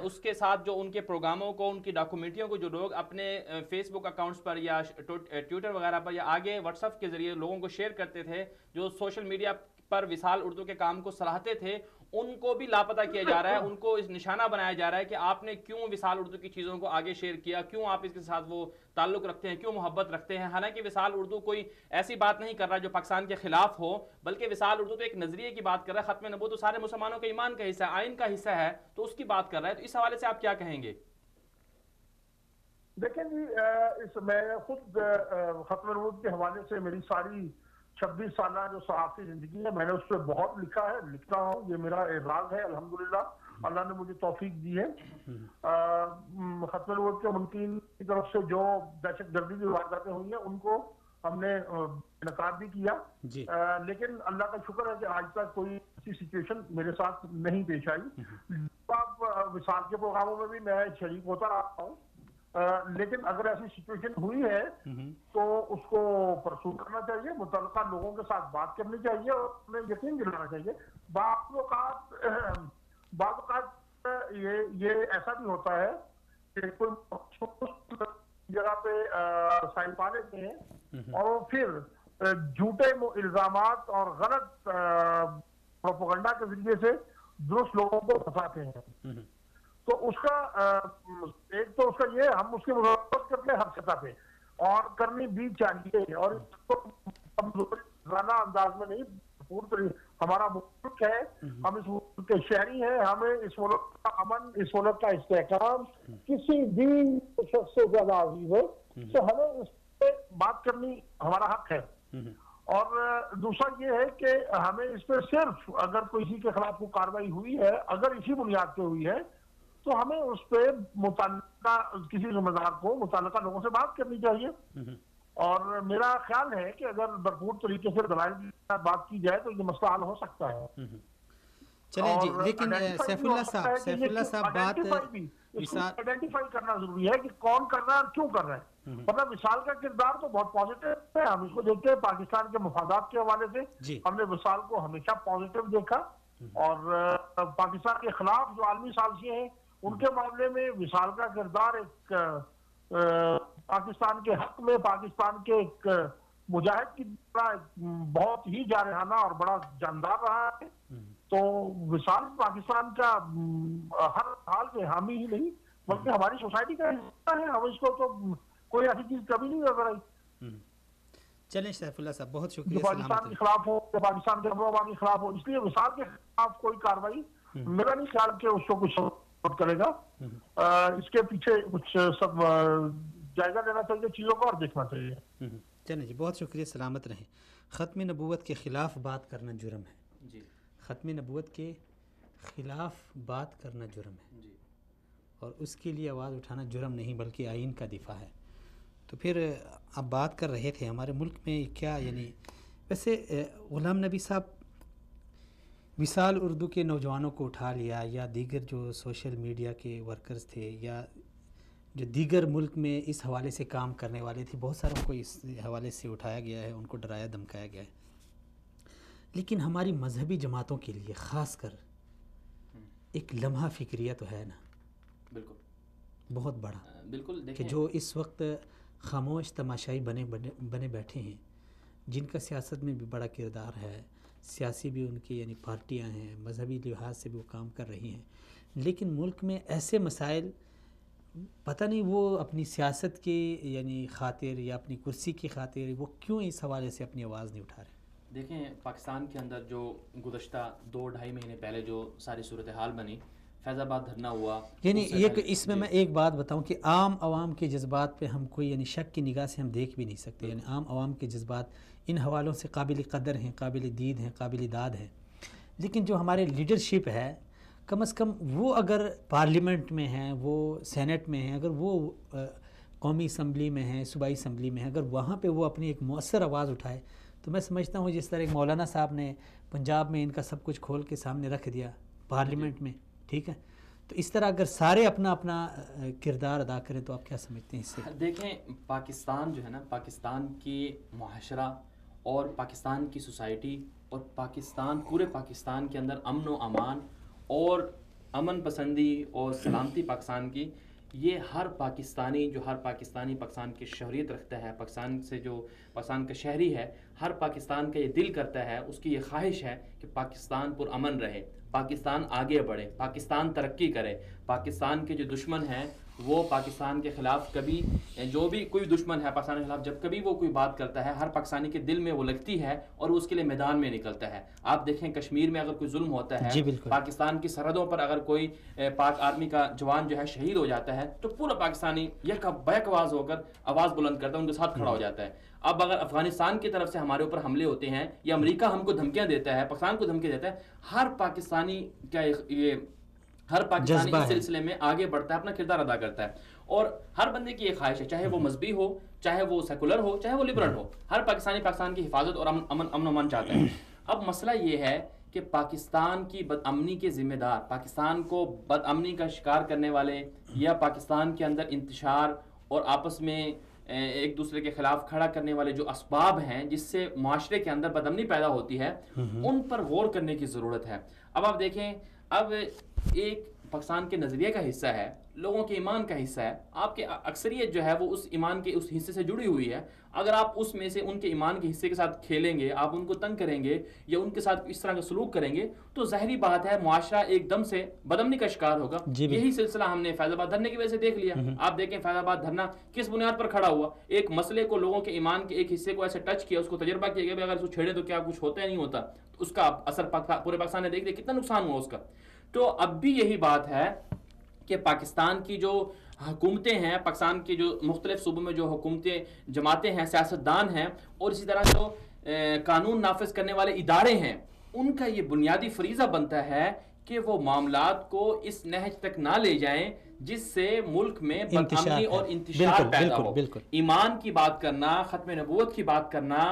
اس کے ساتھ جو ان کے پروگراموں کو، ان کی ڈاکومنٹریوں کو جو لوگ اپنے فیس بک اکاؤنٹس پر یا ٹویٹر وغیرہ پر یا آگے واٹس ایپ کے ذریعے لوگوں کو شیئر کرتے تھے، جو سوشل میڈیا پر وصال اردو کے کام کو سراہتے تھے، ان کو بھی لاپتہ کیا جا رہا ہے، ان کو اس نشانہ بنایا جا رہا ہے کہ آپ نے کیوں وصال اردو کی چیزوں کو آگے شیئر کیا، کیوں آپ اس کے ساتھ وہ تعلق رکھتے ہیں، کیوں محبت رکھتے ہیں، حالانکہ وصال اردو کوئی ایسی بات نہیں کر رہا جو پاکستان کے خلاف ہو، بلکہ وصال اردو تو ایک نظریے کی بات کر رہا ہے، ختم نبوت تو سارے مسلمانوں کے ایمان کا حصہ ہے، آئین کا حصہ ہے، تو اس کی بات کر رہا ہے، تو اس حوالے سے آپ کیا کہیں گے؟ دیکھیں جی، میں خود ختم نبوت کے حوالے سے میری ساری 26 سالہ جو صحافی زندگی ہے، میں نے اس پہ بہت لکھا ہے، لکھتا ہوں، یہ میرا اعزاز ہے الحمدللہ، اللہ نے مجھے توفیق دی ہے۔ ختم نبوت کے منکرین کی طرف سے جو دہشت گردی کی وارداتیں ہوئی ہیں ان کو ہم نے انعقاد بھی کیا، لیکن اللہ کا شکر ہے کہ آج تک کوئی ایسی سچویشن میرے ساتھ نہیں پیش آئی۔ آپ وصال کے پروگراموں میں بھی میں شریک ہوتا رہا ہوں، لیکن اگر ایسی سچویشن ہوئی ہے تو اس کو پرسو کرنا چاہیے، متعلقہ لوگوں کے ساتھ بات کرنی چاہیے اور انہیں یقین دلانا چاہیے۔ بعض اوقات یہ ایسا بھی ہوتا ہے کہ کوئی جگہ پہ رسائی پا لیتے ہیں اور پھر جھوٹے الزامات اور غلط پروپیگنڈا کے ذریعے سے درست لوگوں کو پھنساتے ہیں، تو اس کا ایک تو اس کا یہ، ہم اس کی مذمت کرتے ہیں ہر سطح پہ، اور کرنی بھی چاہیے، اور اس کو کمزورانہ انداز میں نہیں، ہمارا ملک ہے، ہم اس ملک کے شہری ہیں، ہمیں اس ملک کا امن، اس ملک کا استحکام کسی بھی شخص سے زیادہ عزیز ہے، تو ہمیں اس پہ بات کرنی ہمارا حق ہے، اور دوسرا یہ ہے کہ ہمیں اس پہ صرف اگر کسی کے خلاف کوئی کارروائی ہوئی ہے، اگر اسی بنیاد پہ ہوئی ہے، تو ہمیں اس پہ متعلقہ کسی ذمہ دار کو متعلقہ لوگوں سے بات کرنی چاہیے. اور میرا خیال ہے کہ اگر بھرپور طریقے سے دلائل کے ساتھ بات کی جائے تو یہ مسئلہ حل ہو سکتا ہے. چلیں جی، لیکن سیف اللہ صاحب بات آئیڈینٹیفائی کرنا ضروری ہے کہ کون کر رہا ہے اور کیوں کر رہا ہے. مطلب وصال کا کردار تو بہت پازیٹیو ہے، ہم اس کو دیکھتے ہیں پاکستان کے مفادات کے حوالے سے. ہم نے وصال کو ہمیشہ پازیٹیو دیکھا، اور پاکستان کے خلاف جو عالمی ثالثیاں ہیں ان کے معاملے میں وصال کا کردار ایک پاکستان کے حق میں پاکستان کے ایک مجاہد کی طرح بہت ہی جارحانہ اور بڑا جاندار رہا ہے. تو وصال پاکستان کا ہر حال کے حامی ہی نہیں بلکہ ہماری سوسائٹی کا حصہ ہے. ہم اس کو تو کوئی ایسی چیز کبھی نہیں نظر آئی. چلیں سیف اللہ صاحب، بہت شکریہ. پاکستان کے خلاف ہو یا پاکستان کے عوام کے خلاف ہو، اس لیے وصال کے خلاف کوئی کاروائی میرا نہیں خیال کہ اس کو کچھ سپورٹ کرے گا. اس کے پیچھے کچھ سب جائزہ لینا چاہیے چیزوں کو اور دیکھنا چاہیے. چلیں جی، بہت شکریہ، سلامت رہیں. ختم نبوت کے خلاف بات کرنا جرم ہے جی. ختم نبوت کے خلاف بات کرنا جرم ہے جی. اور اس کے لیے آواز اٹھانا جرم نہیں بلکہ آئین کا دفاع ہے. تو پھر آپ بات کر رہے تھے ہمارے ملک میں کیا، یعنی ویسے غلام نبی صاحب وصال اردو کے نوجوانوں کو اٹھا لیا، یا دیگر جو سوشل میڈیا کے ورکرز تھے، یا جو دیگر ملک میں اس حوالے سے کام کرنے والے تھے، بہت ساروں کو اس حوالے سے اٹھایا گیا ہے، ان کو ڈرایا دھمکایا گیا ہے. لیکن ہماری مذہبی جماعتوں کے لیے خاص کر ایک لمحہ فکریہ تو ہے نا، بالکل بہت بڑا، بالکل. کہ جو اس وقت خاموش تماشائی بنے بیٹھے ہیں، جن کا سیاست میں بھی بڑا کردار ہے، سیاسی بھی ان کی یعنی پارٹیاں ہیں، مذہبی لحاظ سے بھی وہ کام کر رہی ہیں، لیکن ملک میں ایسے مسائل پتہ نہیں وہ اپنی سیاست کی یعنی خاطر یا اپنی کرسی کی خاطر وہ کیوں اس حوالے سے اپنی آواز نہیں اٹھا رہے. دیکھیں، پاکستان کے اندر جو گزشتہ 2-2.5 مہینے پہلے جو ساری صورتحال بنی، فیض آباد دھرنا ہوا، یعنی اس میں ایک بات بتاؤں کہ عام عوام کے جذبات پہ ہم کوئی یعنی شک کی نگاہ سے ہم دیکھ بھی نہیں سکتے. یعنی عام عوام کے جذبات ان حوالوں سے قابل قدر ہیں، قابل دید ہیں، قابل داد ہیں. لیکن جو ہمارے لیڈرشپ ہے، کم از کم وہ اگر پارلیمنٹ میں ہیں، وہ سینٹ میں ہیں، اگر وہ قومی اسمبلی میں ہیں، صوبائی اسمبلی میں ہیں، اگر وہاں پہ وہ اپنی ایک مؤثر آواز اٹھائے، تو میں سمجھتا ہوں جس طرح ایک مولانا صاحب نے پنجاب میں ان کا سب کچھ کھول کے سامنے رکھ دیا پارلیمنٹ میں، ٹھیک ہے، تو اس طرح اگر سارے اپنا اپنا کردار ادا کریں تو آپ کیا سمجھتے ہیں اس سے؟ دیکھیں، پاکستان جو ہے نا، پاکستان کی معاشرہ اور پاکستان کی سوسائٹی اور پاکستان، پورے پاکستان کے اندر امن و امان اور امن پسندی اور سلامتی پاکستان کی، یہ ہر پاکستانی پاکستان کی شہریت رکھتا ہے، پاکستان سے جو پاکستان کا شہری ہے، ہر پاکستان کا یہ دل کرتا ہے، اس کی یہ خواہش ہے کہ پاکستان پر امن رہے، پاکستان آگے بڑھے، پاکستان ترقی کرے. پاکستان کے جو دشمن ہیں وہ پاکستان کے خلاف کبھی، جو بھی کوئی دشمن ہے پاکستان کے خلاف، جب کبھی وہ کوئی بات کرتا ہے، ہر پاکستانی کے دل میں وہ لگتی ہے اور اس کے لیے میدان میں نکلتا ہے. آپ دیکھیں کشمیر میں اگر کوئی ظلم ہوتا ہے، پاکستان کی سرحدوں پر اگر کوئی پاک آرمی کا جوان جو ہے شہید ہو جاتا ہے، تو پورا پاکستانی یک بیک آواز ہو کر آواز بلند کرتا ہے، ان کے ساتھ کھڑا ہو جاتا ہے. اب اگر افغانستان کی طرف سے ہمارے اوپر حملے ہوتے ہیں یا امریکہ ہم کو دھمکیاں دیتا ہے، پاکستان کو دھمکی دیتا ہے، ہر پاکستانی اس سلسلے میں آگے بڑھتا ہے، اپنا کردار ادا کرتا ہے. اور ہر بندے کی یہ خواہش ہے، چاہے وہ مذہبی ہو، چاہے وہ سیکولر ہو، چاہے وہ لبرل ہو، ہر پاکستانی پاکستان کی حفاظت اور امن و امان چاہتا ہے. اب مسئلہ یہ ہے کہ پاکستان کی بد امنی کے ذمہ دار، پاکستان کو بد امنی کا شکار کرنے والے، یا پاکستان کے اندر انتشار اور آپس میں ایک دوسرے کے خلاف کھڑا کرنے والے جو اسباب ہیں جس سے معاشرے کے اندر بد امنی پیدا ہوتی ہے، ان پر غور کرنے کی ضرورت ہے. اب آپ دیکھیں، اب ایک پاکستان کے نظریے کا حصہ ہے، لوگوں کے ایمان کا حصہ ہے، آپ کے اکثریت جو ہے وہ اس ایمان کے اس حصے سے جڑی ہوئی ہے. اگر آپ اس میں سے ان کے ایمان کے حصے کے ساتھ کھیلیں گے، آپ ان کو تنگ کریں گے یا ان کے ساتھ اس طرح کا سلوک کریں گے، تو ظاہری بات ہے معاشرہ ایک دم سے بدامنی کا شکار ہوگا. یہی سلسلہ ہم نے فیض آباد دھرنے کی وجہ سے دیکھ لیا. آپ دیکھیں فیض آباد دھرنا کس بنیاد پر کھڑا ہوا، ایک مسئلے کو، لوگوں کے ایمان کے ایک حصے کو ایسے ٹچ کیا، اس کو تجربہ کیا کہ اگر اس کو چھیڑے تو کیا کچھ ہوتا ہے نہیں ہوتا. اس کا اثر پورے پاکستان نے دیکھ لیا، کتنا نقصان ہوا اس کا. تو اب بھی یہی بات ہے کہ پاکستان کی جو حکومتیں ہیں، پاکستان کی جو مختلف صوبوں میں جو حکومتیں، جماعتیں ہیں، سیاستدان ہیں، اور اسی طرح جو قانون نافذ کرنے والے ادارے ہیں ان کا یہ بنیادی فریضہ بنتا ہے کہ وہ معاملات کو اس نہج تک نہ لے جائیں جس سے ملک میں بدامنی اور انتشار پیدا ہو. ایمان کی بات کرنا، ختم نبوت کی بات کرنا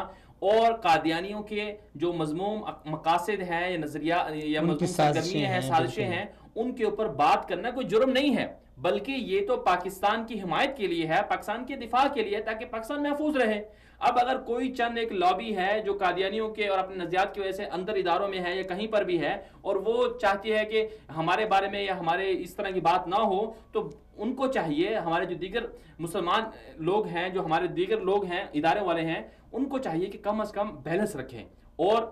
اور قادیانیوں کے جو مذموم مقاصد ہیں یا نظریہ یا مذموم سرگرمیاں ہیں، سازشیں ہیں، ان کے اوپر بات کرنا کوئی جرم نہیں ہے، بلکہ یہ تو پاکستان کی حمایت کے لیے ہے، پاکستان کے دفاع کے لیے، تاکہ پاکستان محفوظ رہے. اب اگر کوئی چند ایک لابی ہے جو قادیانیوں کے اور اپنے نظریات کی وجہ سے اندر اداروں میں ہے یا کہیں پر بھی ہے اور وہ چاہتی ہے کہ ہمارے بارے میں یا ہمارے اس طرح کی بات نہ ہو، تو ان کو چاہیے، ہمارے جو دیگر مسلمان لوگ ہیں، جو ہمارے دیگر لوگ ہیں، ادارے والے ہیں، ان کو چاہیے کہ کم از کم بیلنس رکھیں اور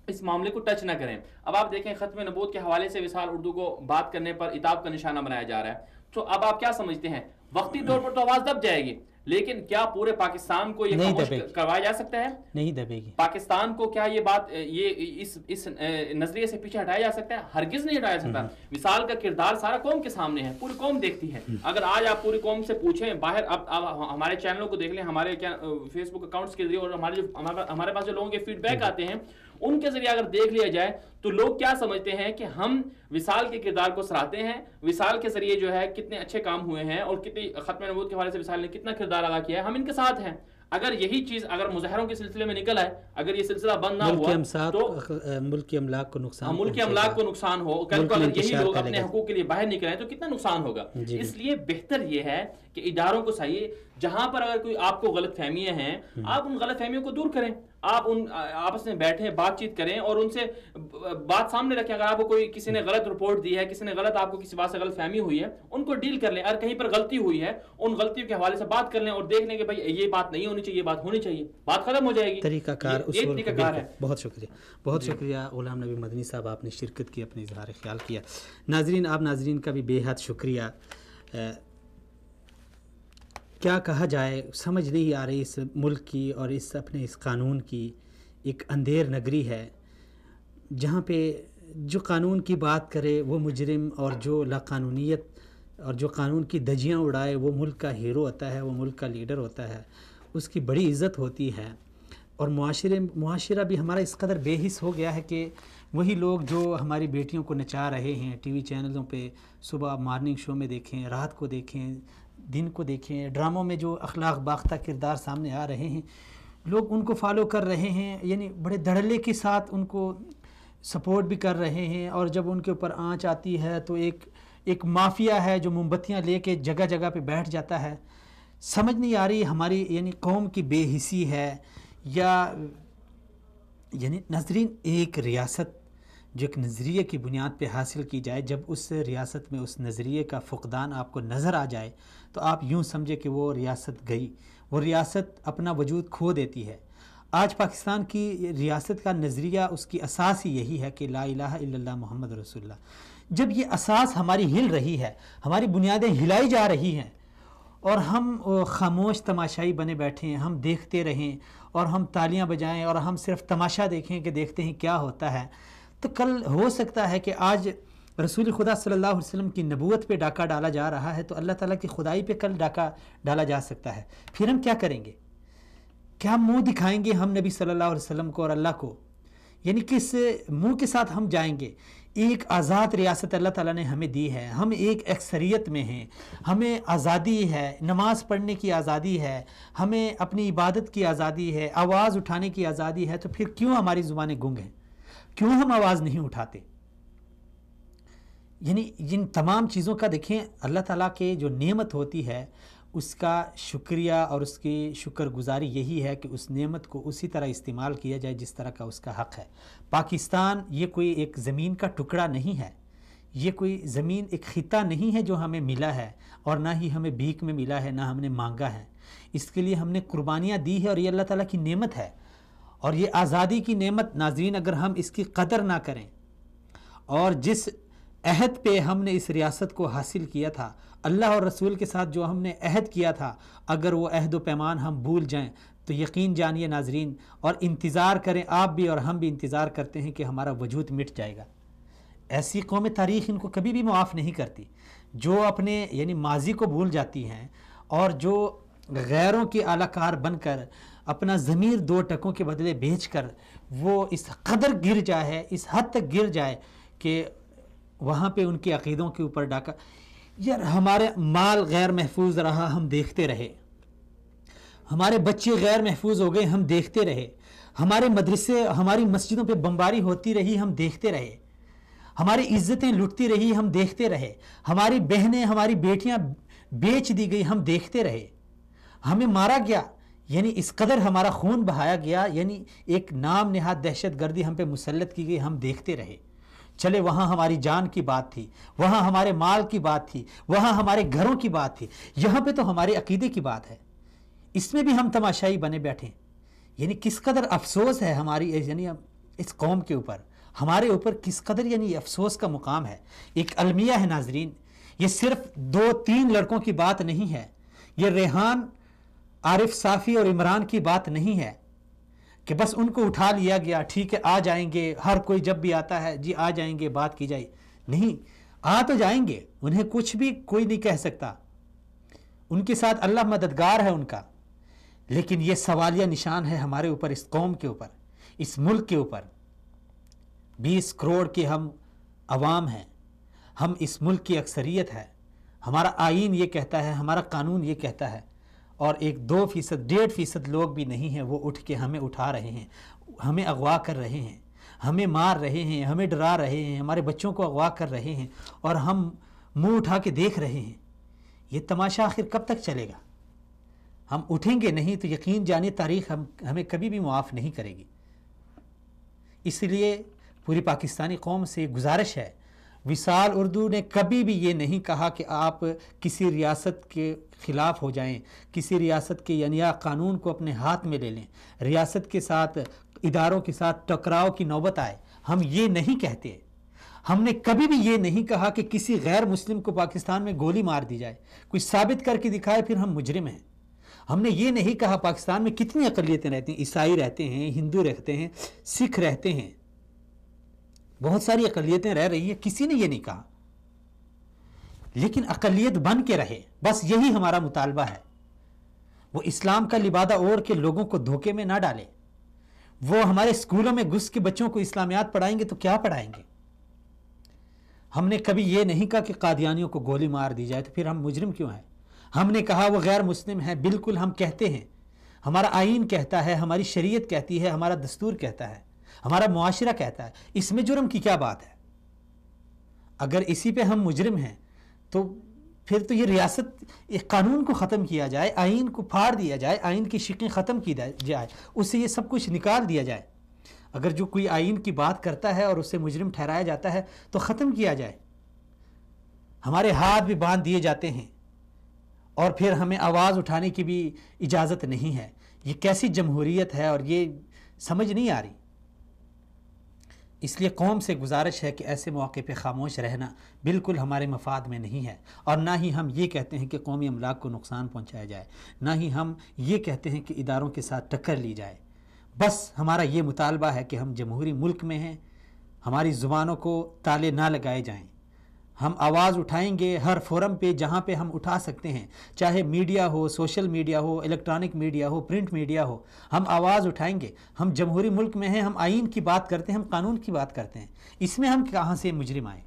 اس معاملے کو ٹچ نہ کریں. اب آپ دیکھیں ختم نبوت کے حوالے سے وصال اردو کو بات کرنے پر عتاب کا نشانہ بنایا جا رہا ہے. تو اب آپ کیا سمجھتے ہیں؟ وقتی طور پر تو آواز دب جائے گی، لیکن کیا پورے پاکستان کو یہ خاموش کروایا جا سکتا ہے؟ نہیں دبے گی. پاکستان کو کیا یہ بات اس نظریے سے پیچھے ہٹایا جا سکتا ہے؟ ہرگز نہیں ہٹایا سکتا. وصال کا کردار سارا قوم کے سامنے ہے، پوری قوم دیکھتی ہے. اگر آج آپ پوری قوم سے پوچھیں باہر، اب ہمارے چینلوں کو دیکھ لیں، ہمارے فیس بک اکاؤنٹس کے ذریعے اور ہمارے پاس جو لوگوں کے فیڈ بیک آتے ہیں ان کے ذریعے اگر دیکھ لیا جائے تو لوگ کیا سمجھتے ہیں کہ ہم وصال کے کردار کو سراہتے ہیں، وصال کے ذریعے جو ہے کتنے اچھے کام ہوئے ہیں اور کتنی ختم نبوت کے حوالے سے وصال نے کتنا کردار ادا کیا ہے، ہم ان کے ساتھ ہیں. اگر یہی چیز اگر مظاہروں کے سلسلے میں نکل آئے، اگر یہ سلسلہ بند نہ ہوا تو ملک کے املاک کو نقصان ہو. کل کو اگر یہی لوگ اپنے حقوق کے لیے باہر نکلیں تو کتنا نقصان ہوگا. اس لیے بہتر یہ ہے کہ اداروں کو چاہیے جہاں پر اگر کوئی آپ کو غلط فہمیاں ہیں، آپ ان غلط فہمیوں کو دور کریں، آپ ان آپس میں بیٹھیں، بات چیت کریں اور ان سے بات سامنے رکھیں. اگر آپ کو کوئی کسی نے غلط رپورٹ دی ہے، کسی نے غلط آپ کو کسی بات سے غلط فہمی ہوئی ہے، ان کو ڈیل کر لیں. اگر کہیں پر غلطی ہوئی ہے ان غلطیوں کے حوالے سے بات کر لیں اور دیکھ لیں کہ بھائی یہ بات نہیں ہونی چاہیے، یہ بات ہونی چاہیے، بات ختم ہو جائے گی. طریقہ کار ہے. بہت شکریہ، بہت شکریہ غلام نبی مدنی صاحب، آپ نے شرکت کی، اپنے اظہار خیال کیا. ناظرین، آپ ناظرین کا بھی بے حد شکریہ. کیا کہا جائے، سمجھ نہیں آ رہی اس ملک کی اور اپنے اس قانون کی. ایک اندھیر نگری ہے جہاں پہ جو قانون کی بات کرے وہ مجرم، اور جو لا قانونیت اور جو قانون کی دھجیاں اڑائے وہ ملک کا ہیرو ہوتا ہے، وہ ملک کا لیڈر ہوتا ہے، اس کی بڑی عزت ہوتی ہے. اور معاشرہ بھی ہمارا اس قدر بے حس ہو گیا ہے کہ وہی لوگ جو ہماری بیٹیوں کو نچا رہے ہیں ٹی وی چینلوں پہ، صبح مارننگ شو میں دیکھیں، رات کو دیکھیں، دن کو دیکھیں، ڈراموں میں جو اخلاق باختہ کردار سامنے آ رہے ہیں، لوگ ان کو فالو کر رہے ہیں، یعنی بڑے دھڑلے کے ساتھ ان کو سپورٹ بھی کر رہے ہیں. اور جب ان کے اوپر آنچ آتی ہے تو ایک مافیا ہے جو موم بتیاں لے کے جگہ جگہ پہ بیٹھ جاتا ہے. سمجھ نہیں آ رہی ہماری یعنی قوم کی بے حسی ہے یا یعنی ناظرین، ایک ریاست جو ایک نظریے کی بنیاد پہ حاصل کی جائے، جب اس ریاست میں اس نظریے کا فقدان آپ کو نظر آ جائے تو آپ یوں سمجھے کہ وہ ریاست گئی، وہ ریاست اپنا وجود کھو دیتی ہے. آج پاکستان کی ریاست کا نظریہ، اس کی اساس ہی یہی ہے کہ لا الہ الا اللہ محمد رسول اللہ. جب یہ اساس ہماری ہل رہی ہے، ہماری بنیادیں ہلائی جا رہی ہیں اور ہم خاموش تماشائی بنے بیٹھے ہیں، ہم دیکھتے رہیں اور ہم تالیاں بجائیں اور ہم صرف تماشا دیکھیں کہ دیکھتے ہیں کیا ہوتا ہے، تو کل ہو سکتا ہے کہ آج رسول خدا صلی اللہ علیہ وسلم کی نبوت پہ ڈاکہ ڈالا جا رہا ہے تو اللہ تعالیٰ کی خدائی پہ کل ڈاکہ ڈالا جا سکتا ہے. پھر ہم کیا کریں گے؟ کیا منہ دکھائیں گے ہم نبی صلی اللہ علیہ وسلم کو اور اللہ کو؟ یعنی کس منہ کے ساتھ ہم جائیں گے؟ ایک آزاد ریاست اللہ تعالیٰ نے ہمیں دی ہے، ہم ایک اکثریت میں ہیں، ہمیں آزادی ہے، نماز پڑھنے کی آزادی ہے، ہمیں اپنی عبادت کی آزادی ہے، آواز اٹھانے کی آزادی ہے. تو پھر کیوں ہماری زبانیں گنگ ہیں؟ کیوں ہم آواز نہیں اٹھاتے؟ یعنی ان تمام چیزوں کا دیکھیں، اللہ تعالیٰ کے جو نعمت ہوتی ہے اس کا شکریہ اور اس کی شکر گزاری یہی ہے کہ اس نعمت کو اسی طرح استعمال کیا جائے جس طرح کا اس کا حق ہے. پاکستان یہ کوئی ایک زمین کا ٹکڑا نہیں ہے، یہ کوئی زمین ایک خطہ نہیں ہے جو ہمیں ملا ہے، اور نہ ہی ہمیں بھیک میں ملا ہے، نہ ہم نے مانگا ہے. اس کے لیے ہم نے قربانیاں دی ہے اور یہ اللہ تعالیٰ کی نعمت ہے. اور یہ آزادی کی نعمت ناظرین، اگر ہم اس کی قدر نہ کریں اور جس عہد پہ ہم نے اس ریاست کو حاصل کیا تھا، اللہ اور رسول کے ساتھ جو ہم نے عہد کیا تھا، اگر وہ عہد و پیمان ہم بھول جائیں تو یقین جانیے ناظرین، اور انتظار کریں، آپ بھی اور ہم بھی انتظار کرتے ہیں کہ ہمارا وجود مٹ جائے گا. ایسی قوم تاریخ ان کو کبھی بھی معاف نہیں کرتی جو اپنے یعنی ماضی کو بھول جاتی ہیں اور جو غیروں کی اعلی کار بن کر اپنا ضمیر 2 ٹکوں کے بدلے بیچ کر وہ اس قدر گر جائے، اس حد تک گر جائے کہ وہاں پہ ان کے عقیدوں کے اوپر ڈاکہ. یار ہمارے مال غیر محفوظ رہا، ہم دیکھتے رہے. ہمارے بچے غیر محفوظ ہو گئے، ہم دیکھتے رہے. ہمارے مدرسے، ہماری مسجدوں پہ بمباری ہوتی رہی، ہم دیکھتے رہے. ہماری عزتیں لٹتی رہی، ہم دیکھتے رہے. ہماری بہنیں، ہماری بیٹیاں بیچ دی گئی، ہم دیکھتے رہے. ہمیں مارا گیا، یعنی اس قدر ہمارا خون بہایا گیا، یعنی ایک نام نہاد دہشت گردی ہم پہ مسلط کی گئی، ہم دیکھتے رہے. چلے وہاں ہماری جان کی بات تھی، وہاں ہمارے مال کی بات تھی، وہاں ہمارے گھروں کی بات تھی، یہاں پہ تو ہمارے عقیدے کی بات ہے. اس میں بھی ہم تماشائی بنے بیٹھے. یعنی کس قدر افسوس ہے ہماری یعنی اس قوم کے اوپر، ہمارے اوپر کس قدر یعنی افسوس کا مقام ہے. ایک المیہ ہے ناظرین، یہ صرف 2-3 لڑکوں کی بات نہیں ہے. یہ ریحان، عارف صافی اور عمران کی بات نہیں ہے کہ بس ان کو اٹھا لیا گیا، ٹھیک ہے آ جائیں گے، ہر کوئی جب بھی آتا ہے جی آ جائیں گے، بات کی جائے. نہیں، آ تو جائیں گے، انہیں کچھ بھی کوئی نہیں کہہ سکتا. ان کے ساتھ اللہ مددگار ہے ان کا. لیکن یہ سوالیہ نشان ہے ہمارے اوپر، اس قوم کے اوپر، اس ملک کے اوپر. 20 کروڑ کے ہم عوام ہیں، ہم اس ملک کی اکثریت ہے. ہمارا آئین یہ کہتا ہے، ہمارا قانون یہ کہتا ہے، اور 1-2%، 1.5% لوگ بھی نہیں ہیں وہ اٹھ کے ہمیں اٹھا رہے ہیں، ہمیں اغوا کر رہے ہیں، ہمیں مار رہے ہیں، ہمیں ڈرا رہے ہیں، ہمارے بچوں کو اغوا کر رہے ہیں، اور ہم منہ اٹھا کے دیکھ رہے ہیں. یہ تماشا آخر کب تک چلے گا؟ ہم اٹھیں گے نہیں تو یقین جانیے تاریخ ہمیں کبھی بھی معاف نہیں کرے گی. اس لیے پوری پاکستانی قوم سے گزارش ہے، وصال اردو نے کبھی بھی یہ نہیں کہا کہ آپ کسی ریاست کے خلاف ہو جائیں، کسی ریاست کے یعنی قانون کو اپنے ہاتھ میں لے لیں، ریاست کے ساتھ، اداروں کے ساتھ ٹکراؤ کی نوبت آئے. ہم یہ نہیں کہتے. ہم نے کبھی بھی یہ نہیں کہا کہ کسی غیر مسلم کو پاکستان میں گولی مار دی جائے، کوئی ثابت کر کے دکھائے پھر ہم مجرم ہیں. ہم نے یہ نہیں کہا پاکستان میں کتنی اقلیتیں رہتی ہیں، عیسائی رہتے ہیں، ہندو رہتے ہیں، سکھ رہتے ہیں، بہت ساری اقلیتیں رہ رہی ہیں، کسی نے یہ نہیں کہا. لیکن اقلیت بن کے رہے، بس یہی ہمارا مطالبہ ہے. وہ اسلام کا لبادہ اوڑھ کے لوگوں کو دھوکے میں نہ ڈالے. وہ ہمارے اسکولوں میں گھس کے بچوں کو اسلامیات پڑھائیں گے تو کیا پڑھائیں گے؟ ہم نے کبھی یہ نہیں کہا کہ قادیانیوں کو گولی مار دی جائے تو پھر ہم مجرم کیوں ہیں؟ ہم نے کہا وہ غیر مسلم ہیں، بالکل ہم کہتے ہیں، ہمارا آئین کہتا ہے، ہماری شریعت کہتی ہے، ہمارا دستور کہتا ہے، ہمارا معاشرہ کہتا ہے. اس میں جرم کی کیا بات ہے؟ اگر اسی پہ ہم مجرم ہیں تو پھر تو یہ ریاست، ایک قانون کو ختم کیا جائے، آئین کو پھاڑ دیا جائے، آئین کی شقیں ختم کی جائے، اس سے یہ سب کچھ نکال دیا جائے. اگر جو کوئی آئین کی بات کرتا ہے اور اسے مجرم ٹھہرایا جاتا ہے تو ختم کیا جائے. ہمارے ہاتھ بھی باندھ دیے جاتے ہیں اور پھر ہمیں آواز اٹھانے کی بھی اجازت نہیں ہے. یہ کیسی جمہوریت ہے اور یہ سمجھ نہیں آ رہی. اس لیے قوم سے گزارش ہے کہ ایسے موقع پہ خاموش رہنا بالکل ہمارے مفاد میں نہیں ہے. اور نہ ہی ہم یہ کہتے ہیں کہ قومی املاک کو نقصان پہنچایا جائے، نہ ہی ہم یہ کہتے ہیں کہ اداروں کے ساتھ ٹکر لی جائے. بس ہمارا یہ مطالبہ ہے کہ ہم جمہوری ملک میں ہیں، ہماری زبانوں کو تالے نہ لگائے جائیں. ہم آواز اٹھائیں گے ہر فورم پہ جہاں پہ ہم اٹھا سکتے ہیں، چاہے میڈیا ہو، سوشل میڈیا ہو، الیکٹرانک میڈیا ہو، پرنٹ میڈیا ہو، ہم آواز اٹھائیں گے. ہم جمہوری ملک میں ہیں، ہم آئین کی بات کرتے ہیں، ہم قانون کی بات کرتے ہیں. اس میں ہم کہاں سے مجرم آئیں؟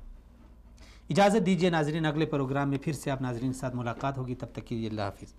اجازت دیجیے ناظرین، اگلے پروگرام میں پھر سے آپ ناظرین کے ساتھ ملاقات ہوگی. تب تک کے لیے اللہ حافظ.